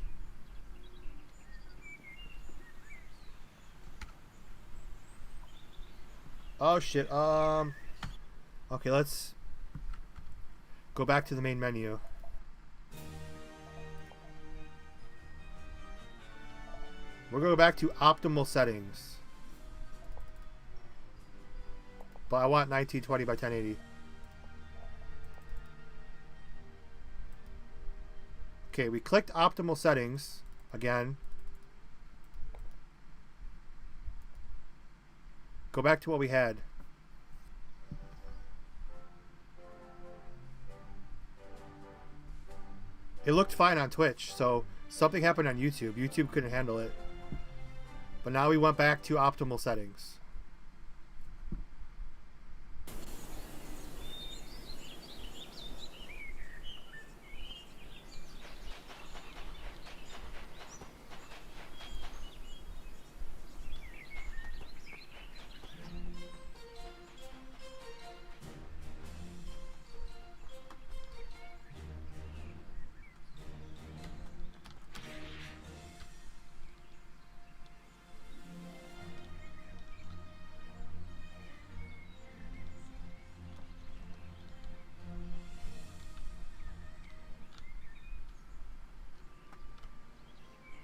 Oh shit. Okay, let's go back to the main menu. We're going to go back to optimal settings. But I want 1920 by 1080. Okay, we clicked optimal settings again. Go back to what we had. It looked fine on Twitch, so something happened on YouTube. YouTube couldn't handle it. But now we went back to optimal settings.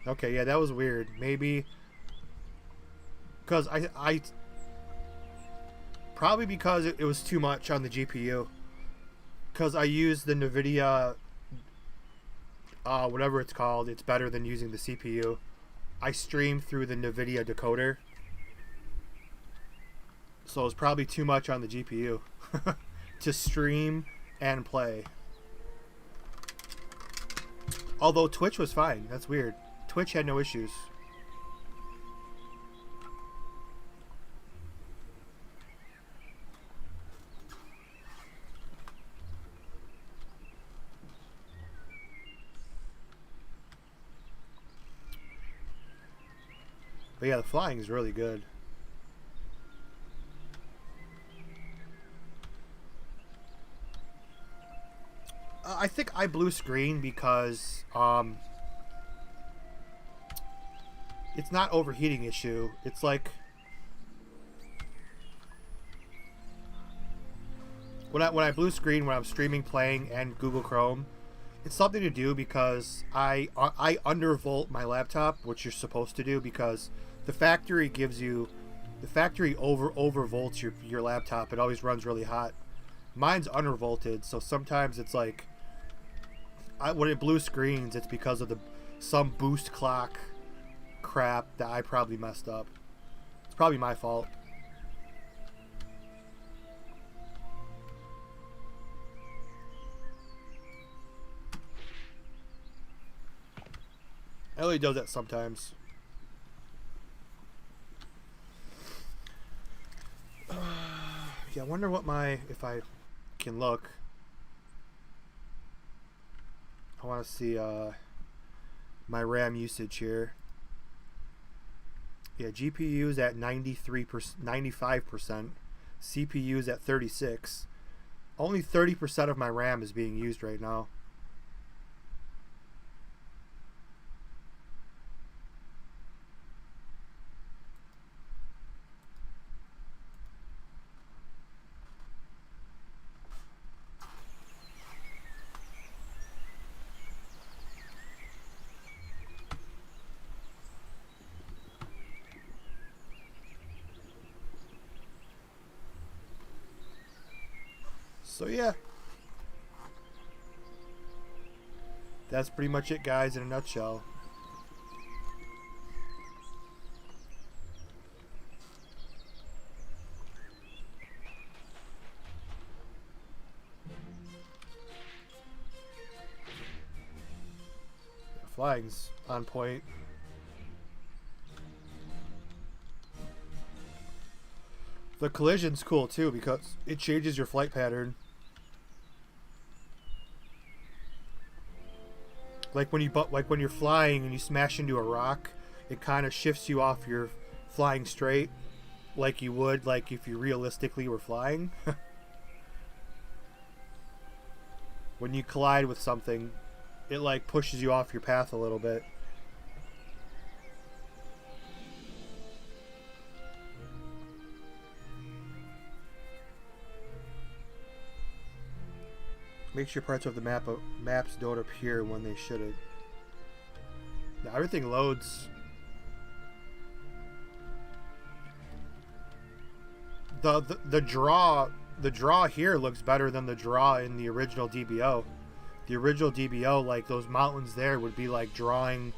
Okay, yeah, that was weird. Maybe because I probably because it was too much on the GPU. Because I used the NVIDIA, whatever it's called. It's better than using the CPU. I streamed through the NVIDIA decoder, so it was probably too much on the GPU to stream and play. Although Twitch was fine. That's weird. Twitch had no issues. But yeah, the flying is really good. I think I blue screen because it's not overheating issue. It's like when I blue screen when I'm streaming, playing, and Google Chrome, it's something to do because I undervolt my laptop, which you're supposed to do because the factory overvolts your laptop. It always runs really hot. Mine's undervolted, so sometimes it's like when it blue screens, it's because of some boost clock crap that I probably messed up. It's probably my fault. Ellie does that sometimes. Yeah, I wonder what if I can look. I want to see my RAM usage here. Yeah, GPU's at 93%, 95%. CPU's at 36%. Only 30% of my RAM is being used right now. So yeah, that's pretty much it, guys, in a nutshell. Yeah, flying's on point. The collision's cool too because it changes your flight pattern. Like when you're flying and you smash into a rock, it kind of shifts you off your flying straight, like you would like if you realistically were flying. When you collide with something, it like pushes you off your path a little bit. Make sure parts of the maps don't appear when they shouldn't. Now everything loads. The draw here looks better than the draw in the original DBO. The original DBO, like those mountains there would be like drawing.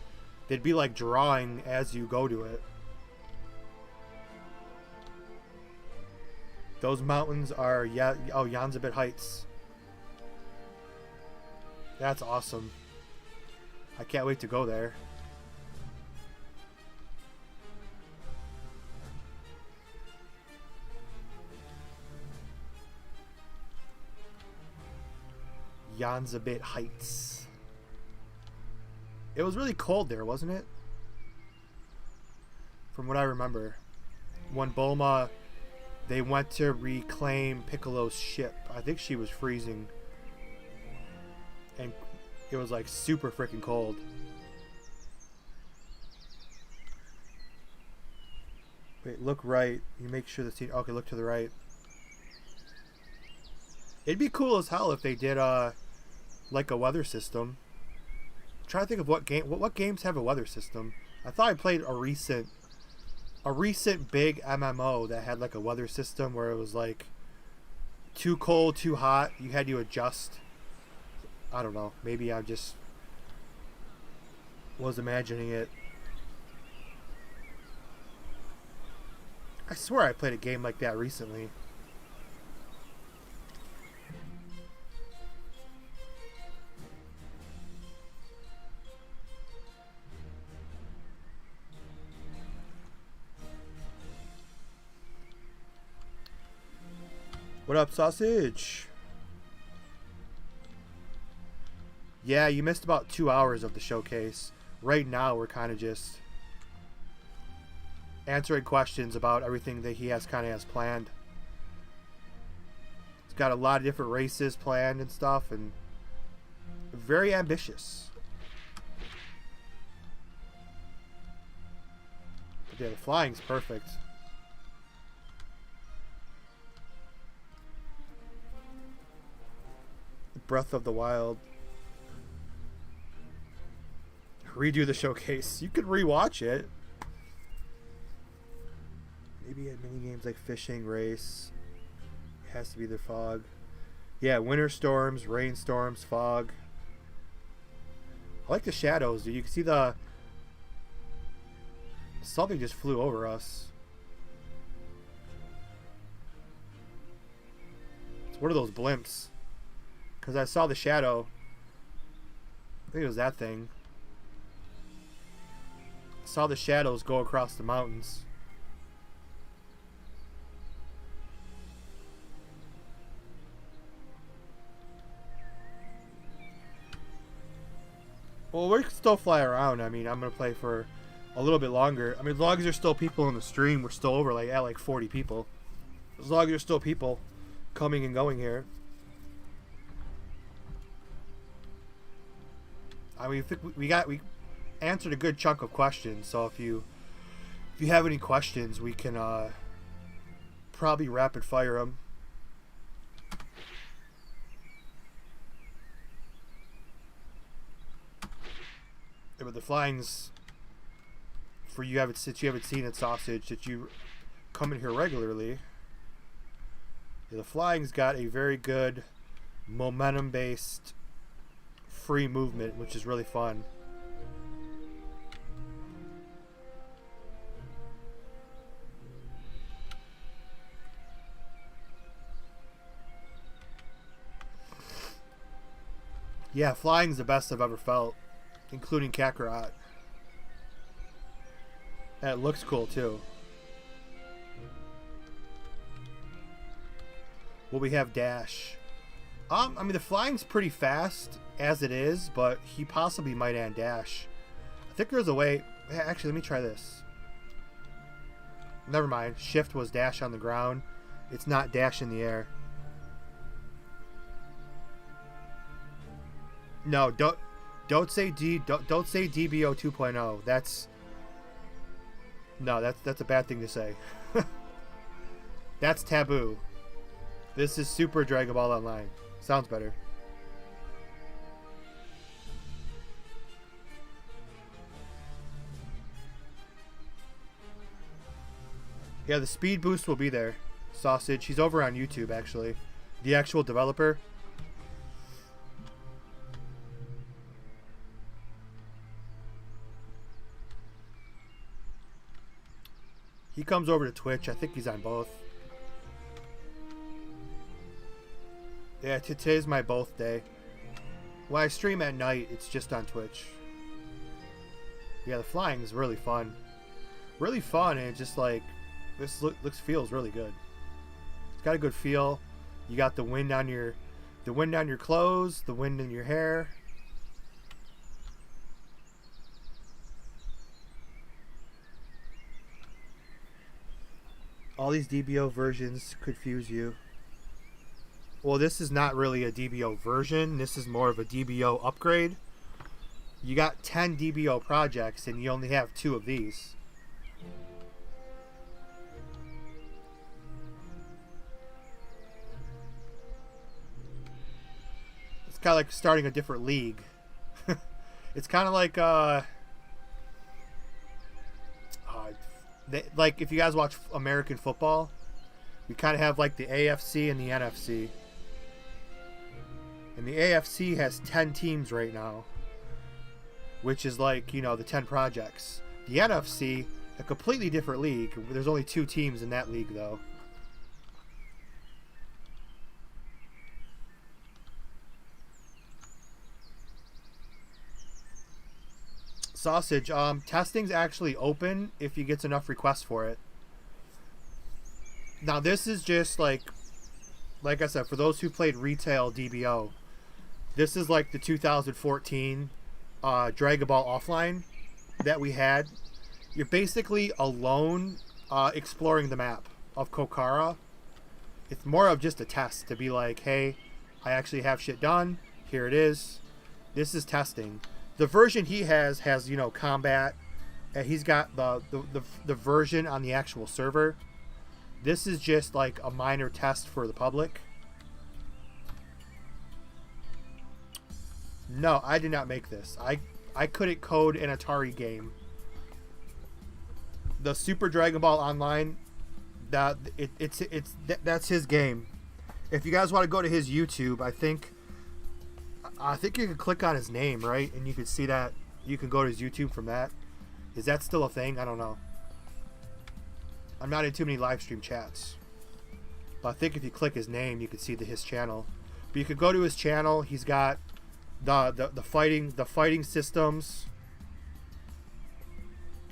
They'd be like drawing as you go to it. Those mountains are Yanzabit Heights. That's awesome. I can't wait to go there. Yanzabit Heights. It was really cold there, wasn't it? From what I remember. When Bulma, they went to reclaim Piccolo's ship. I think she was freezing. And it was like super freaking cold. Wait, look right. You make sure the scene. Okay, look to the right. It'd be cool as hell if they did like a weather system. I'm trying to think of what games have a weather system. I thought I played a recent big MMO that had like a weather system where it was like too cold, too hot. You had to adjust. I don't know. Maybe I just was imagining it. I swear I played a game like that recently. What up, sausage? Yeah, you missed about 2 hours of the showcase. Right now, we're kind of just answering questions about everything that he has planned. He's got a lot of different races planned and stuff, and very ambitious. But yeah, the flying's perfect. Breath of the Wild. Redo the showcase. You could rewatch it. Maybe at mini games like fishing, race. It has to be the fog. Yeah, winter storms, rainstorms, fog. I like the shadows, dude. You can see the... Something just flew over us. It's one of those blimps. Because I saw the shadow. I think it was that thing. Saw the shadows go across the mountains. Well, we can still fly around. I mean, I'm gonna play for a little bit longer. I mean, as long as there's still people in the stream, we're still over like at like 40 people. As long as there's still people coming and going here. I mean, we answered a good chunk of questions. So if you have any questions, we can probably rapid fire them. Yeah, but the flying's for you haven't seen it, Sausage, that you come in here regularly. Yeah, the flying's got a very good momentum based free movement, which is really fun. Yeah, flying's the best I've ever felt, including Kakarot. And it looks cool too. Well, we have Dash. I mean, the flying's pretty fast as it is, but he possibly might add Dash. I think there's a way. Actually, let me try this. Never mind. Shift was Dash on the ground. It's not Dash in the air. No, don't say DBO 2.0. That's a bad thing to say. That's taboo. This is Super Dragon Ball Online. Sounds better. Yeah, the speed boost will be there. Sausage. He's over on YouTube, actually. The actual developer. He comes over to Twitch. I think he's on both. Yeah, today's my both day. When I stream at night, it's just on Twitch. Yeah, the flying is really fun. Really fun, and it's just like, this feels really good. It's got a good feel. You got the wind on your clothes, the wind in your hair. All these DBO versions confuse you. Well, this is not really a DBO version. This is more of a DBO upgrade. You got 10 DBO projects and you only have 2 of these. It's kind of like starting a different league. It's kind of like like if you guys watch American football, we kind of have like the AFC and the NFC. And the AFC has 10 teams right now, which is like, you know, the 10 projects. The NFC, a completely different league. There's only 2 teams in that league, though. Sausage, testing's actually open if he gets enough requests for it. Now, this is just like I said, for those who played retail DBO, this is like the 2014 Dragon Ball Offline that we had. You're basically alone exploring the map of Kokara. It's more of just a test to be like, hey, I actually have shit done. Here it is. This is testing. The version he has, you know, combat. He's got the version on the actual server. This is just like a minor test for the public. No, I did not make this. I couldn't code an Atari game. The Super Dragon Ball Online, that's his game. If you guys want to go to his YouTube, I think you can click on his name, right? And you can see that. You can go to his YouTube from that. Is that still a thing? I don't know. I'm not in too many live stream chats. But I think if you click his name, you can see his channel. But you could go to his channel. He's got the fighting systems.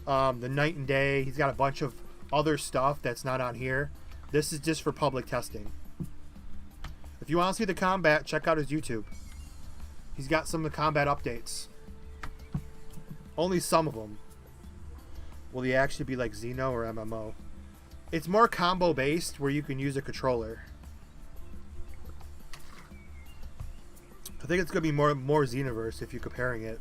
The night and day. He's got a bunch of other stuff that's not on here. This is just for public testing. If you want to see the combat, check out his YouTube. He's got some of the combat updates. Only some of them. Will they actually be like Xeno or MMO? It's more combo based where you can use a controller. I think it's going to be more Xenoverse if you're comparing it.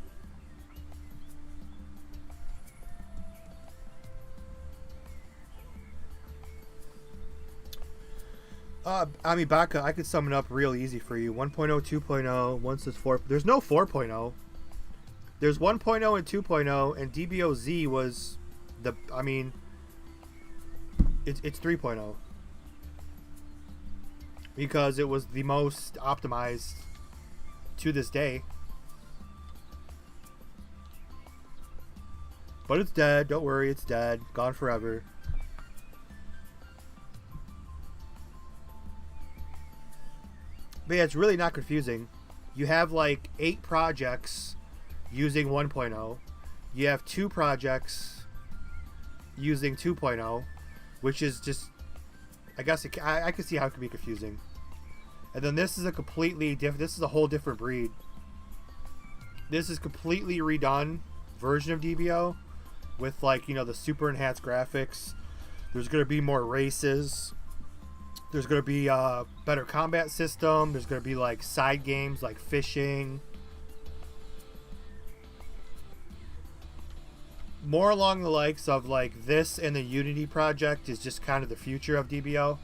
I mean, Baka, I could sum it up real easy for you. 1.0, 2.0, once it's 4. There's no 4.0. There's 1.0 and 2.0, and DBOZ was the, I mean, it's 3.0. Because it was the most optimized to this day. But it's dead. Don't worry, it's dead. Gone forever. But yeah, it's really not confusing. You have like 8 projects using 1.0. You have 2 projects using 2.0, which is just, I guess I can see how it could be confusing. And then this is a completely different, this is a whole different breed. This is completely redone version of DBO with, like, you know, the super enhanced graphics. There's going to be more races. There's going to be a better combat system. There's going to be like side games like fishing. More along the likes of like this, and the Unity project is just kind of the future of DBO.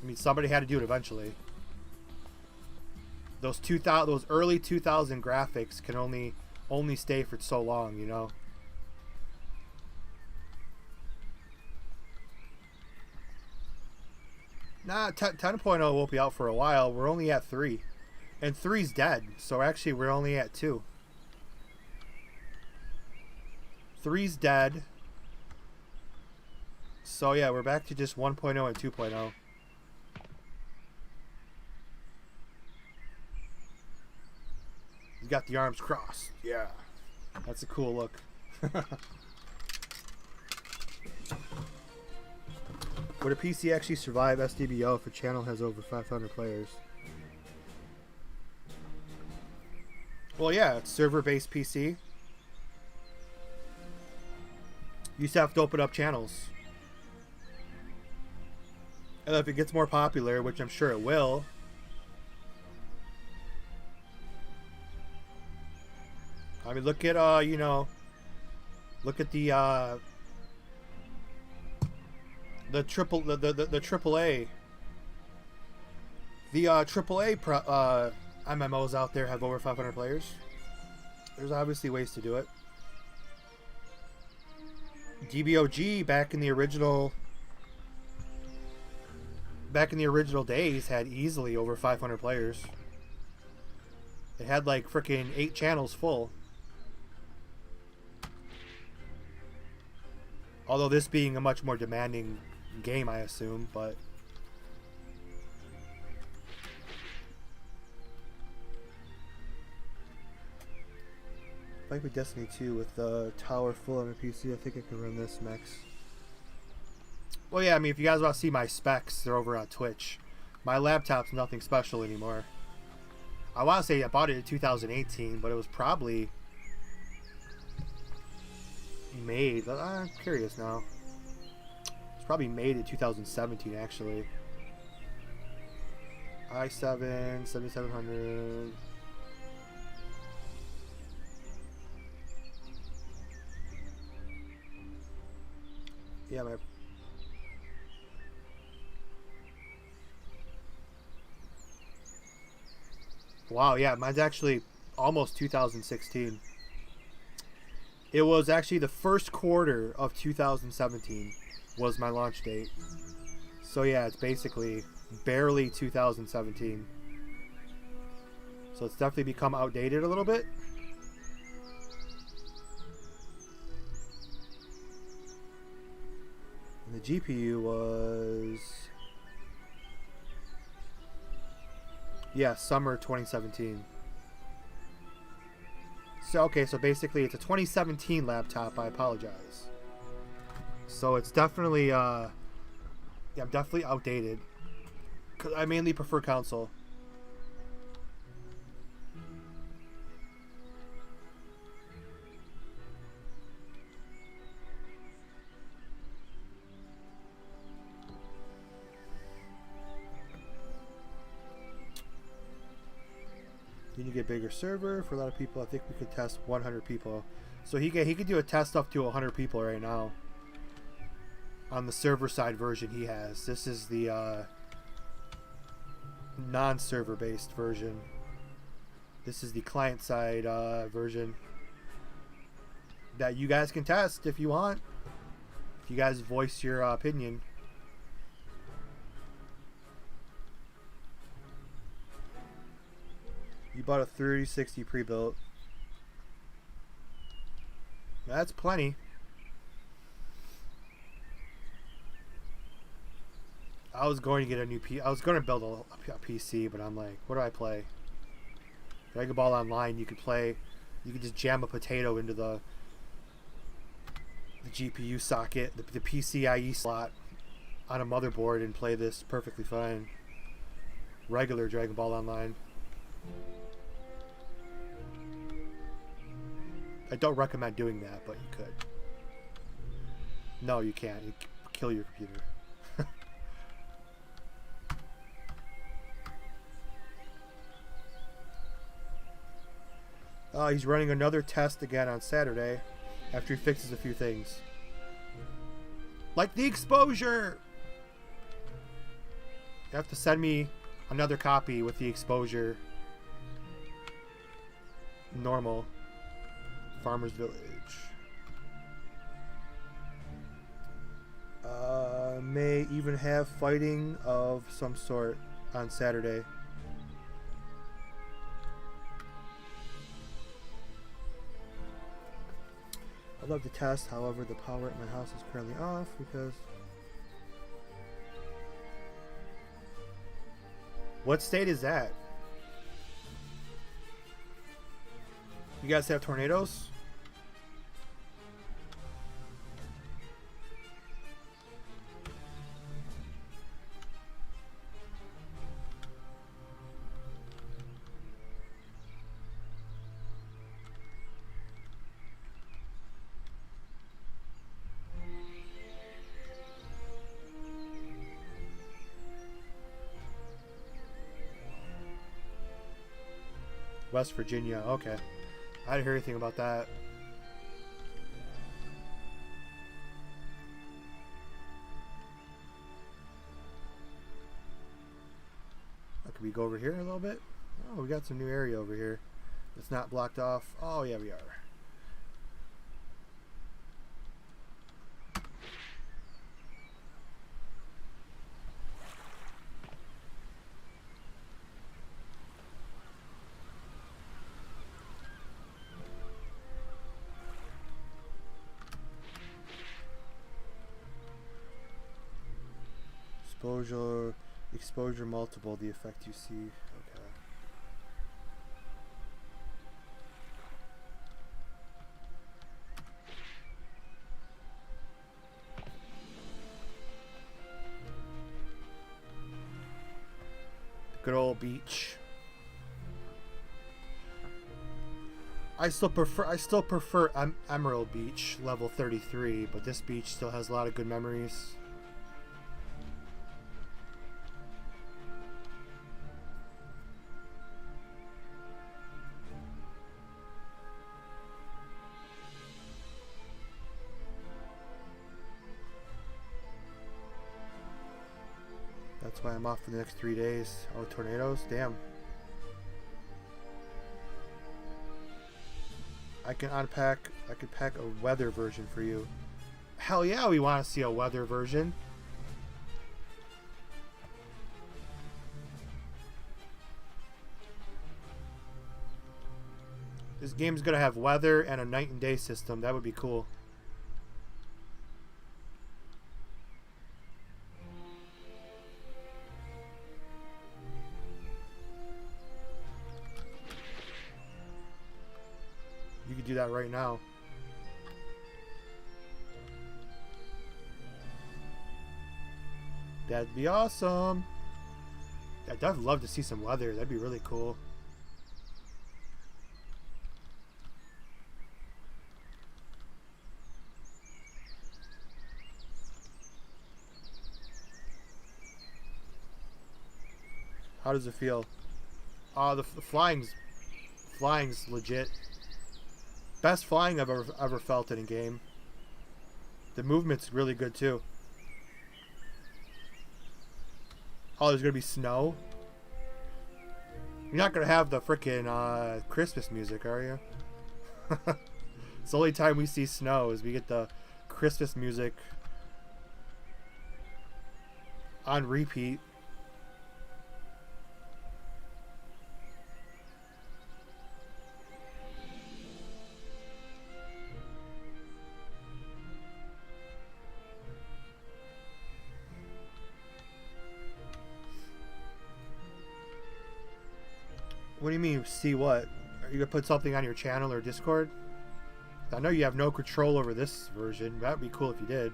I mean, somebody had to do it eventually. Those early 2000 graphics can only stay for so long, you know. Nah, 10.0 won't be out for a while. We're only at 3. And 3's dead, so actually we're only at 2. 3's dead. So yeah, we're back to just 1.0 and 2.0. You got the arms crossed. Yeah. That's a cool look. Would a PC actually survive SDBO if a channel has over 500 players? Well, yeah, it's server-based PC. You used to have to open up channels. And if it gets more popular, which I'm sure it will, I mean, look at, you know, look at the AAA. The AAA MMOs out there have over 500 players. There's obviously ways to do it. DBOG back in the original days had easily over 500 players. It had like freaking 8 channels full. Although this being a much more demanding game, I assume, but like with Destiny 2 with the tower full on a PC, I think I can run this max. Well, yeah, I mean, if you guys want to see my specs, they're over on Twitch. My laptop's nothing special anymore. I want to say I bought it in 2018, but it was probably made. I'm curious now. It's probably made in 2017, actually. i7 7700. Yeah, my. Wow, yeah, mine's actually almost 2016. It was actually the first quarter of 2017 was my launch date. So yeah, it's basically barely 2017. So it's definitely become outdated a little bit. And the GPU was... yeah, summer 2017. So, okay, so basically it's a 2017 laptop. I apologize. So it's definitely, yeah, I'm definitely outdated. 'Cause I mainly prefer console. Can you get bigger server for a lot of people? I think we could test 100 people. So he could do a test up to 100 people right now. On the server side version he has. This is the non-server based version. This is the client side version that you guys can test if you want. If you guys voice your opinion. You bought a 3060 pre-built. That's plenty. I was going to get a new I was going to build a PC, but I'm like, what do I play? Dragon Ball Online, you could play. You could just jam a potato into the GPU socket, the PCIe slot on a motherboard and play this perfectly fine. Regular Dragon Ball Online. I don't recommend doing that, but you could. No, you can't. You kill your computer. He's running another test again on Saturday after he fixes a few things. Like the exposure! You have to send me another copy with the exposure. Normal. Farmer's Village. May even have fighting of some sort on Saturday. I'd love to test, however, the power at my house is currently off because... What state is that? You guys have tornadoes? West Virginia, okay. I didn't hear anything about that. Can we go over here a little bit? Oh, we got some new area over here. It's not blocked off. Oh, yeah, we are. Exposure multiple, the effect you see. Okay. Good old beach. I still prefer Emerald Beach, level 33, but this beach still has a lot of good memories. That's why I'm off for the next 3 days. Oh, tornadoes? Damn. I could pack a weather version for you. Hell yeah, we want to see a weather version. This game's gonna have weather and a night and day system. That would be cool. You could do that right now. That'd be awesome. I'd definitely love to see some weather. That'd be really cool. How does it feel? The flying's Flying's legit. Best flying I've ever felt in a game. The movement's really good too. Oh, there's gonna be snow? You're not gonna have the frickin' Christmas music, are you? It's the only time we see snow is we get the Christmas music on repeat. What do you mean, see what? Are you gonna put something on your channel or Discord? I know you have no control over this version. That would be cool if you did.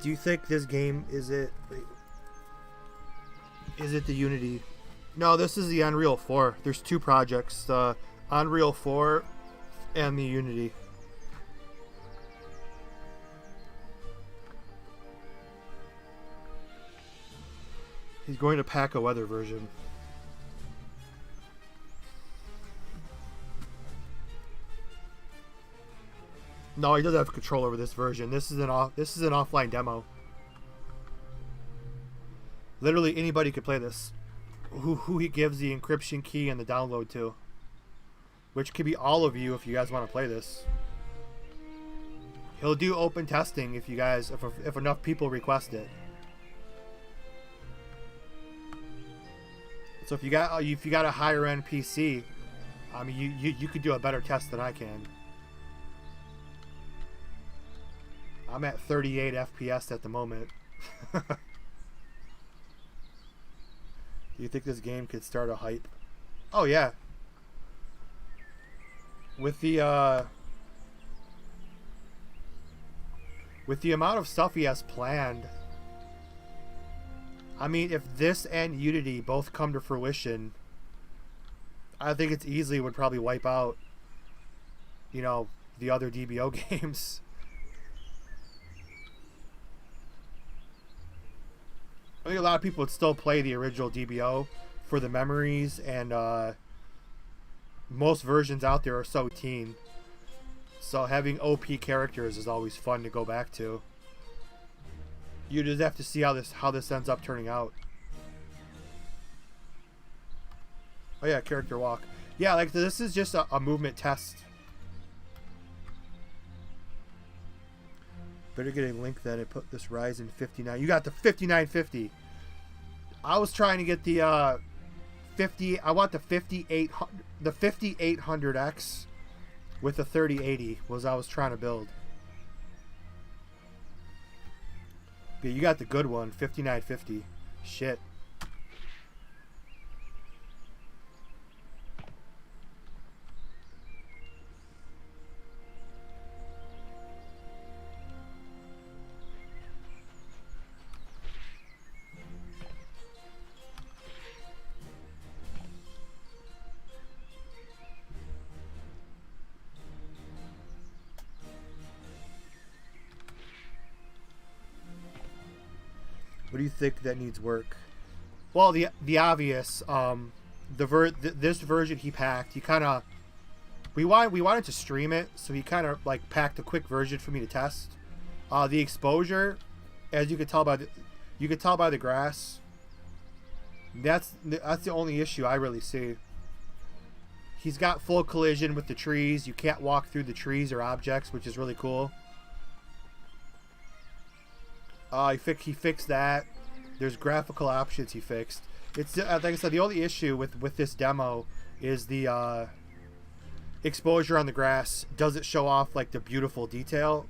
Do you think this game, is it the Unity? No, this is the Unreal 4. There's two projects, the Unreal 4 and the Unity. He's going to pack a weather version. No, he doesn't have control over this version. This is an offline demo. Literally anybody could play this. Who he gives the encryption key and the download to. Which could be all of you if you guys want to play this. He'll do open testing if you guys, if enough people request it. So if you got a higher end PC, I mean you could do a better test than I can. I'm at 38 FPS at the moment. Do you think this game could start a hype? Oh yeah. With the amount of stuff he has planned, I mean, if this and Unity both come to fruition, I think it's easily would probably wipe out, you know, the other DBO games. I think a lot of people would still play the original DBO for the memories, and most versions out there are so teen. So having OP characters is always fun to go back to. You just have to see how this ends up turning out. Oh yeah, character walk. Yeah, like this is just a movement test. Better get a link then and put this Ryzen 59. You got the 5950. I was trying to get the 50. I want the 5800X with the 3080 was I was trying to build. But you got the good one, 5950. Shit. What do you think that needs work? Well, the obvious, this version he packed. He kind of, we wanted to stream it, so he kind of like packed a quick version for me to test. The exposure, as you could tell by the grass. That's the only issue I really see. He's got full collision with the trees. You can't walk through the trees or objects, which is really cool. He fixed that. There's graphical options he fixed. It's like I said, the only issue with this demo is the exposure on the grass doesn't show off like the beautiful detail.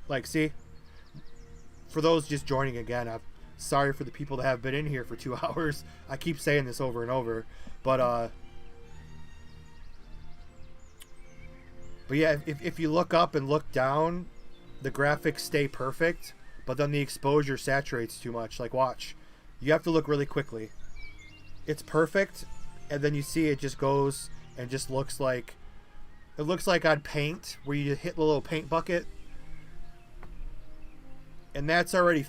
Like, see, for those just joining again, I'm sorry for the people that have been in here for 2 hours. I keep saying this over and over, but yeah, if you look up and look down, the graphics stay perfect, but then the exposure saturates too much. Like, watch. You have to look really quickly. It's perfect, and then you see it just goes and just looks like... It looks like on paint, where you hit the little paint bucket. And that's already